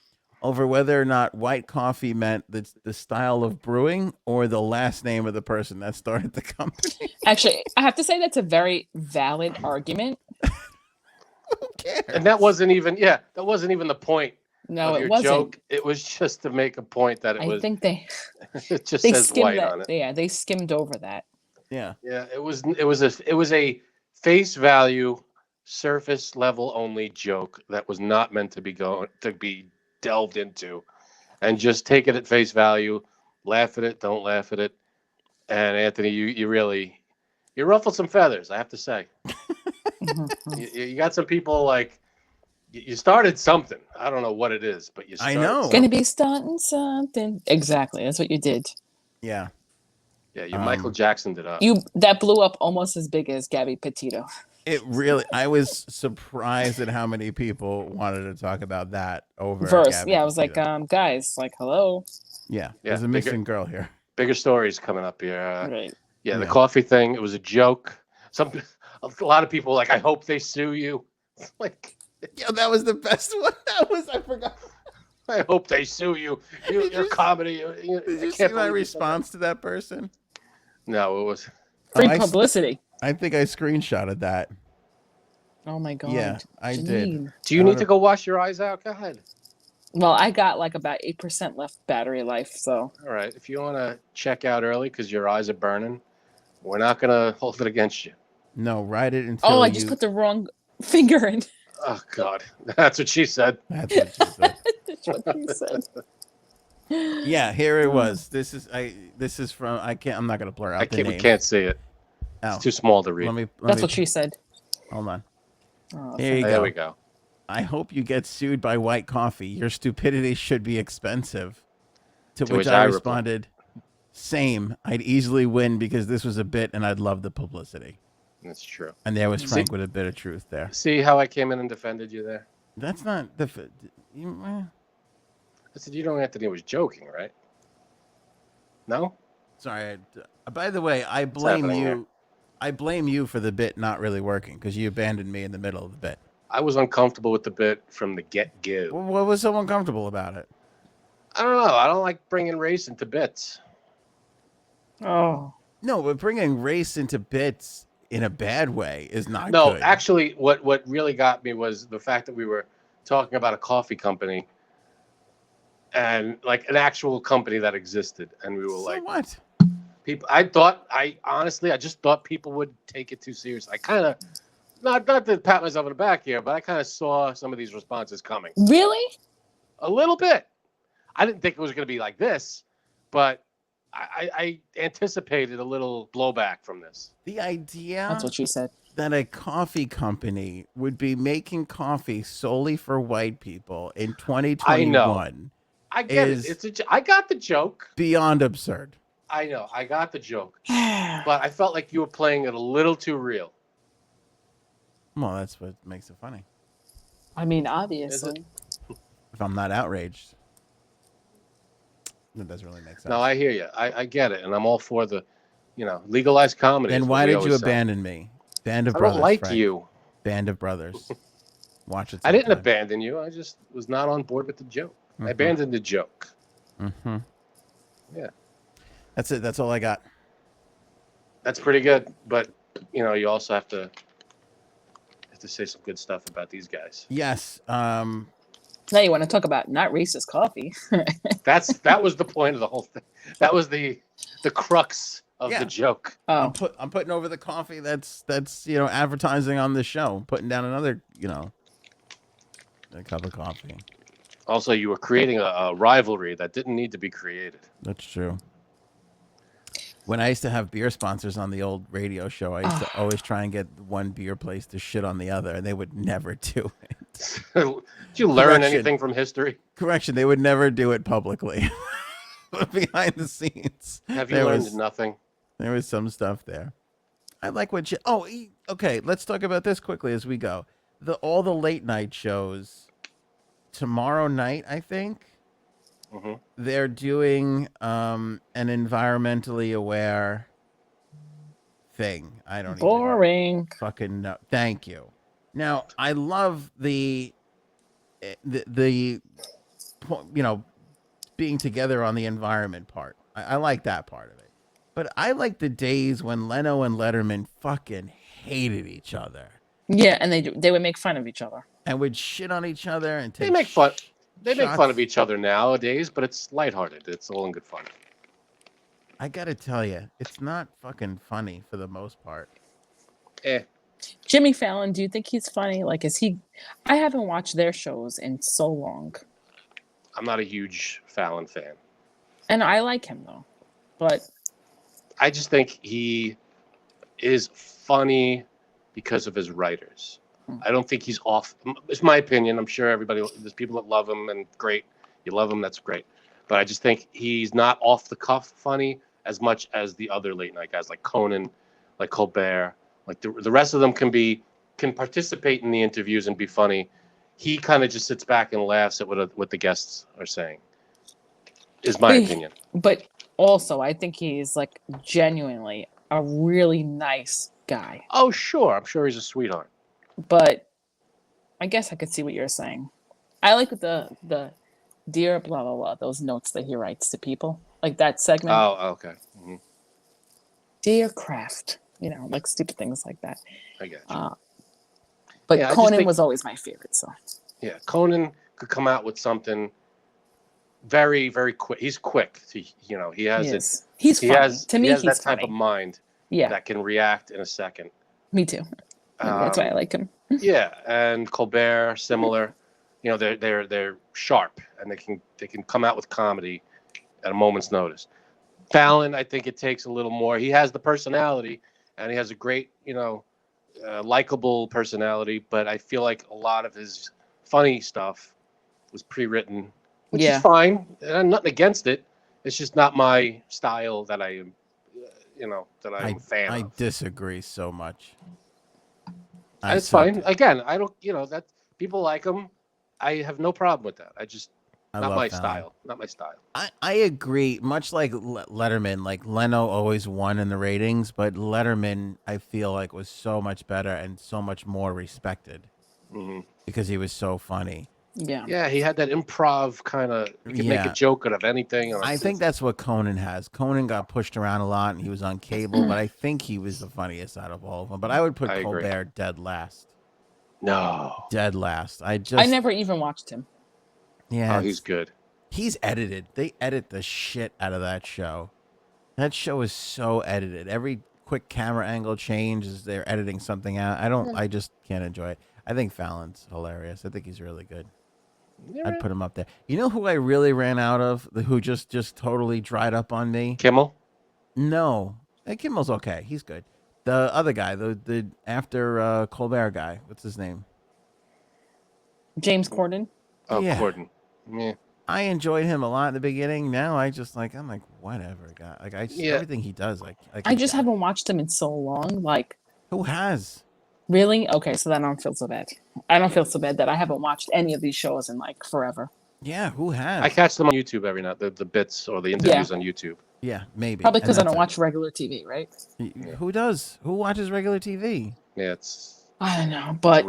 over whether or not white coffee meant the style of brewing or the last name of the person that started the company. Actually, I have to say that's a very valid argument. Who cares? And that wasn't even the point No, of it your wasn't. joke. It was just to make a point that I think it just they says skimmed white that. on it. Yeah, they skimmed over that. Yeah. Yeah, it was a face value, surface level only joke that was not meant to be delved into, and just take it at face value, laugh at it, don't laugh at it. And Anthony, you really ruffled some feathers, I have to say. You got some people like you started something. I don't know what it is, but you started. I know. Gonna be starting something. Exactly, that's what you did. Yeah. Yeah, you Michael Jacksoned it up. That blew up almost as big as Gabby Petito. It really. I was surprised at how many people wanted to talk about that over Verse. Gabby Yeah, I was Petito. like, guys, like, hello. Yeah, there's a missing girl here. Bigger stories coming up here. Right. Yeah, the coffee thing. It was a joke. A lot of people like. I hope they sue you. Like, yeah, that was the best one. I forgot. I hope they sue you. Your comedy. Did you see my response to that person? No, it was free publicity. I think I screenshotted that. Oh my God. Yeah, I did. Do you need to go wash your eyes out? Go ahead. Well, I got like about 8% left battery life, so. All right. If you want to check out early because your eyes are burning, we're not going to hold it against you. No, write it until I just put the wrong finger in. Oh, God. That's what she said. That's what she said. That's what she said. Yeah, here it was. This is from I'm not going to blur out the name. We can't see it. It's too small to read. That's what she said. Hold on. Oh, there we go. I hope you get sued by white coffee. Your stupidity should be expensive. To which I responded, same. I'd easily win because this was a bit and I'd love the publicity. That's true. And there was Frank with a bit of truth there. See how I came in and defended you there? That's not the... I said, you know Anthony was joking, right? No? Sorry. By the way, I blame you. Here? I blame you for the bit not really working because you abandoned me in the middle of the bit. I was uncomfortable with the bit from the get-go. What was so uncomfortable about it? I don't know. I don't like bringing race into bits. Oh. No, but bringing race into bits in a bad way is not good. No, actually, what really got me was the fact that we were talking about a coffee company and like an actual company that existed. And we were like, what? People, I honestly just thought people would take it too serious. I kind of, not to pat myself on the back here, but I kind of saw some of these responses coming. Really? A little bit. I didn't think it was going to be like this, but I anticipated a little blowback from this. The idea. That's what she said. That a coffee company would be making coffee solely for white people in 2021. I know. I get it. I got the joke. Beyond absurd. I know. I got the joke. But I felt like you were playing it a little too real. Well, that's what makes it funny. I mean, obviously. If I'm not outraged. That doesn't really make sense. No, I hear you. I get it. And I'm all for the, legalized comedy. And why did you abandon me? Band of Brothers. I don't like Frank. you. Band of Brothers. Watch it sometime. I didn't abandon you. I just was not on board with the joke. Mm-hmm. I abandoned the joke. Mm-hmm. Yeah. That's it. That's all I got. That's pretty good. But, you also have to say some good stuff about these guys. Yes. Now you want to talk about not racist coffee. That was the point of the whole thing. That was the crux of the joke. Oh. I'm putting over the coffee that's advertising on the show. Putting down another a cup of coffee. Also, you were creating a rivalry that didn't need to be created. That's true. When I used to have beer sponsors on the old radio show, I used to always try and get one beer place to shit on the other, and they would never do it. Did you learn anything from history? Correction, they would never do it publicly. But behind the scenes. Have you learned nothing? There was some stuff there. I like what you... Oh, okay, let's talk about this quickly as we go. All the late night shows, tomorrow night, I think, they're doing an environmentally aware thing. I don't Boring. even fucking know. Thank you. Now, I love the being together on the environment part. I like that part of it. But I like the days when Leno and Letterman fucking hated each other. Yeah, and they would make fun of each other. And would shit on each other and take They make fun of each other nowadays, but it's lighthearted. It's all in good fun. I gotta tell you, it's not fucking funny for the most part. Jimmy Fallon, do you think he's funny? Like, is he? I haven't watched their shows in so long. I'm not a huge Fallon fan. And I like him, though. But I just think he is funny because of his writers. I don't think he's off. It's my opinion. I'm sure there's people that love him, and great. You love him, that's great. But I just think he's not off the cuff funny as much as the other late night guys like Conan, like Colbert. Like the rest of them can participate in the interviews and be funny. He kind of just sits back and laughs at what the guests are saying. Is my opinion. But also, I think he's like genuinely a really nice guy. Oh, sure. I'm sure he's a sweetheart. But I guess I could see what you're saying. I like the dear blah blah blah, those notes that he writes to people, like that segment. Oh, okay. Mm-hmm. Dear Kraft, like stupid things like that. I get you. But yeah, Conan was always my favorite. So yeah, Conan could come out with something very, very quick. He's quick. He has it. He's funny. To me, he has he's that type of mind. Yeah, that can react in a second. Me too. That's why I like him. Yeah, and Colbert, similar. They're sharp and they can come out with comedy at a moment's notice. Fallon, I think it takes a little more. He has the personality and he has a great, likable personality, but I feel like a lot of his funny stuff was pre-written, which is fine. And I'm nothing against it. It's just not my style that I am, that I'm a fan of. I disagree so much. It's fine. Again, I don't, that people like him. I have no problem with that. Not my style. Not my style. I agree. Much like Letterman, like Leno always won in the ratings, but Letterman, I feel like, was so much better and so much more respected because he was so funny. Yeah. Yeah, he had that improv kind of. You could make a joke out of anything. I think that's what Conan has. Conan got pushed around a lot, and he was on cable, but I think he was the funniest out of all of them. But I would put Colbert dead last. No. Dead last. I never even watched him. Yeah. Oh, he's good. He's edited. They edit the shit out of that show. That show is so edited. Every quick camera angle change is they're editing something out. I just can't enjoy it. I think Fallon's hilarious. I think he's really good. I'd put him up there. You know who I really ran out of? Who just totally dried up on me? Kimmel? No. Kimmel's okay. He's good. The other guy, the after Colbert guy. What's his name? James Corden. Oh, yeah. Corden. Yeah. I enjoyed him a lot in the beginning. Now I'm like, whatever, guy. Like everything he does, I just haven't watched him in so long. Like, who has? Really? Okay, so then I don't feel so bad. I don't feel so bad that I haven't watched any of these shows in like forever. Yeah, who has? I catch them on YouTube every night. The bits or the interviews on YouTube. Yeah, maybe. Probably because I don't watch regular TV, right? Who does? Who watches regular TV? Yeah, I don't know, but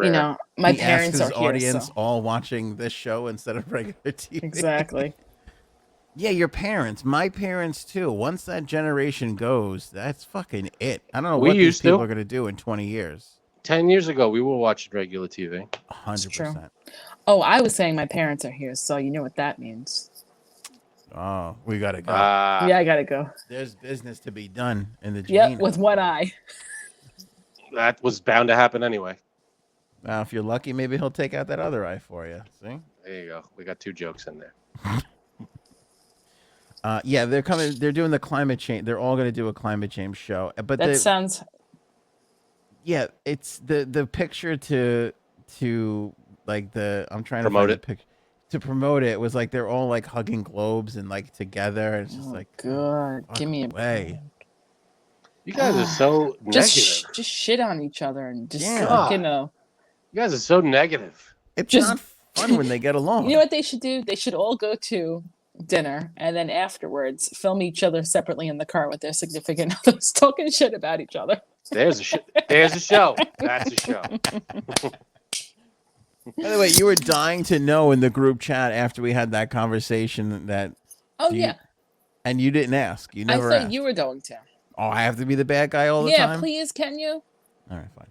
my parents are here. Audience all watching this show instead of regular TV. Exactly. Yeah, your parents. My parents too. Once that generation goes, that's fucking it. I don't know what these people are going to do in 20 years. 10 years ago, we were watching regular TV. 100%. Oh, I was saying my parents are here, so you know what that means. Oh, we got to go. Yeah, I got to go. There's business to be done in the Yep, with one eye. That was bound to happen anyway. Now, if you're lucky, maybe he'll take out that other eye for you. See? There you go. We got 2 jokes in there. Yeah, they're coming. They're doing the climate change. They're all going to do a climate change show. But that sounds. Yeah, it's the picture to like I'm trying promote to find to promote it was like they're all like hugging globes and like together. And it's just like, God, give me a way. You guys are so negative. Just shit on each other and just You guys are so negative. It's just not fun when they get along. You know what they should do? They should all go to dinner and then afterwards film each other separately in the car with their significant others talking shit about each other. There's a show. That's a show. By the way, you were dying to know in the group chat after we had that conversation that. Yeah. And you didn't ask. You never asked. You were going to. Oh, I have to be the bad guy all the time? Yeah, please, can you? All right, fine.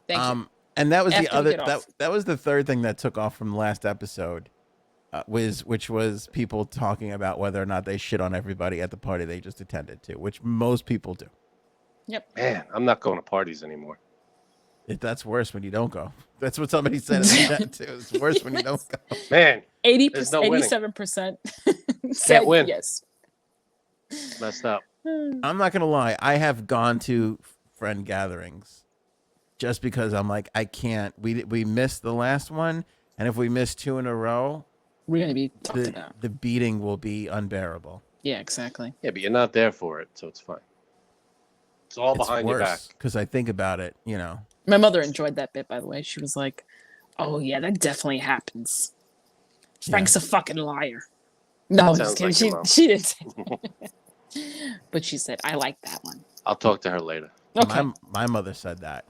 Thank you. And that was After the other. we That was the third thing that took off from the last episode, which was people talking about whether or not they shit on everybody at the party they just attended to, which most people do. Yep. Man, I'm not going to parties anymore. That's worse when you don't go. That's what somebody said in the chat too. It's worse when you don't go. Man, 80%, 87% can't win. Yes. Messed up. I'm not gonna lie. I have gone to friend gatherings just because I'm like, I can't. We missed the last one, and if we miss 2 in a row, we're gonna be talked about. The beating will be unbearable. Yeah, exactly. Yeah, but you're not there for it, so it's fine. It's all behind your back. Because I think about it, you know. My mother enjoyed that bit, by the way. She was like, "Oh yeah, that definitely happens. Frank's a fucking liar." No, I'm just kidding. Like she didn't say that. But she said, "I like that one." I'll talk to her later. Okay. My mother said that.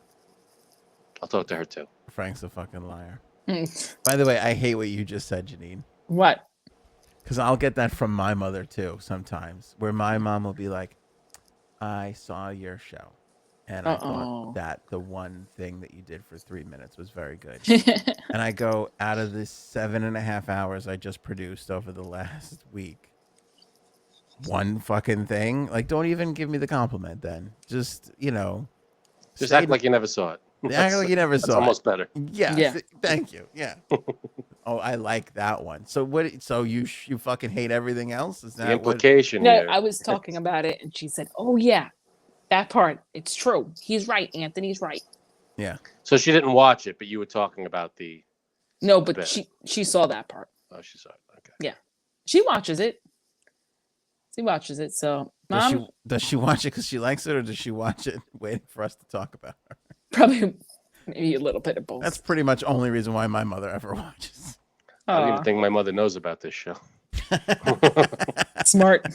I'll talk to her too. Frank's a fucking liar. By the way, I hate what you just said, Janine. What? Because I'll get that from my mother too sometimes, where my mom will be like, "I saw your show, and I thought that the one thing that you did for 3 minutes was very good." And I go, out of the 7.5 hours I just produced over the last week, one fucking thing? Like, don't even give me the compliment then. Just, you know. Just act like you never saw it. Act like you never saw it. That's almost better. Yeah. Thank you. Yeah. Oh, I like that one. So what? So you fucking hate everything else? Is that the implication? No, I was talking about it, and she said, "Oh yeah, that part. It's true. He's right. Anthony's right." Yeah. So she didn't watch it, but you were talking about the. No, but she saw that part. Oh, she saw it. Okay. Yeah, she watches it. She watches it. So, Mom, does she watch it because she likes it, or does she watch it waiting for us to talk about her? Probably, maybe a little bit of both. That's pretty much only reason why my mother ever watches. I don't even think my mother knows about this show. Smart.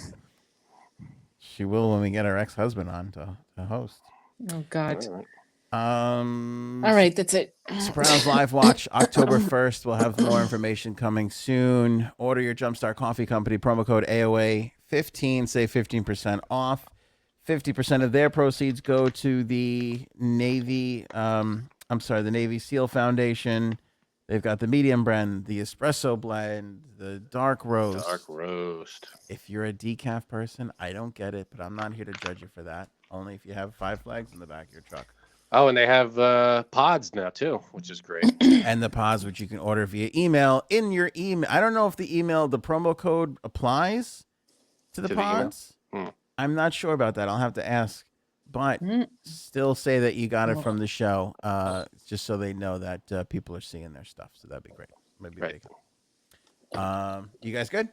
She will when we get our ex-husband on to host. Oh God. All right, that's it. Sopranos Live Watch, October 1st. We'll have more information coming soon. Order your Jumpstart Coffee Company promo code AOA15. Save 15% off. 50% of their proceeds go to the Navy. The Navy SEAL Foundation. They've got the medium blend, the espresso blend, the dark roast. Dark roast. If you're a decaf person, I don't get it, but I'm not here to judge you for that. Only if you have 5 flags in the back of your truck. Oh, and they have pods now too, which is great. And the pods, which you can order via email. In your email, I don't know if the promo code applies to the pods. I'm not sure about that. I'll have to ask. But still say that you got it from the show, just so they know that people are seeing their stuff. So that'd be great. Maybe big. You guys good?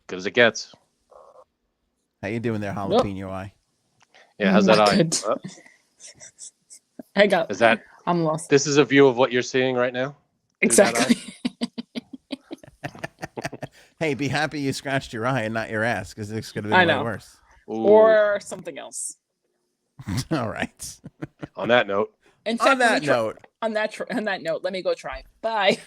Good as it gets. How you doing there, jalapeno eye? Yeah, how's that eye? I'm lost. This is a view of what you're seeing right now? Exactly. Hey, be happy you scratched your eye and not your ass, because it's going to be way worse. Ooh. Or something else. All right. On that note. In fact, on that note, let me go try. Bye.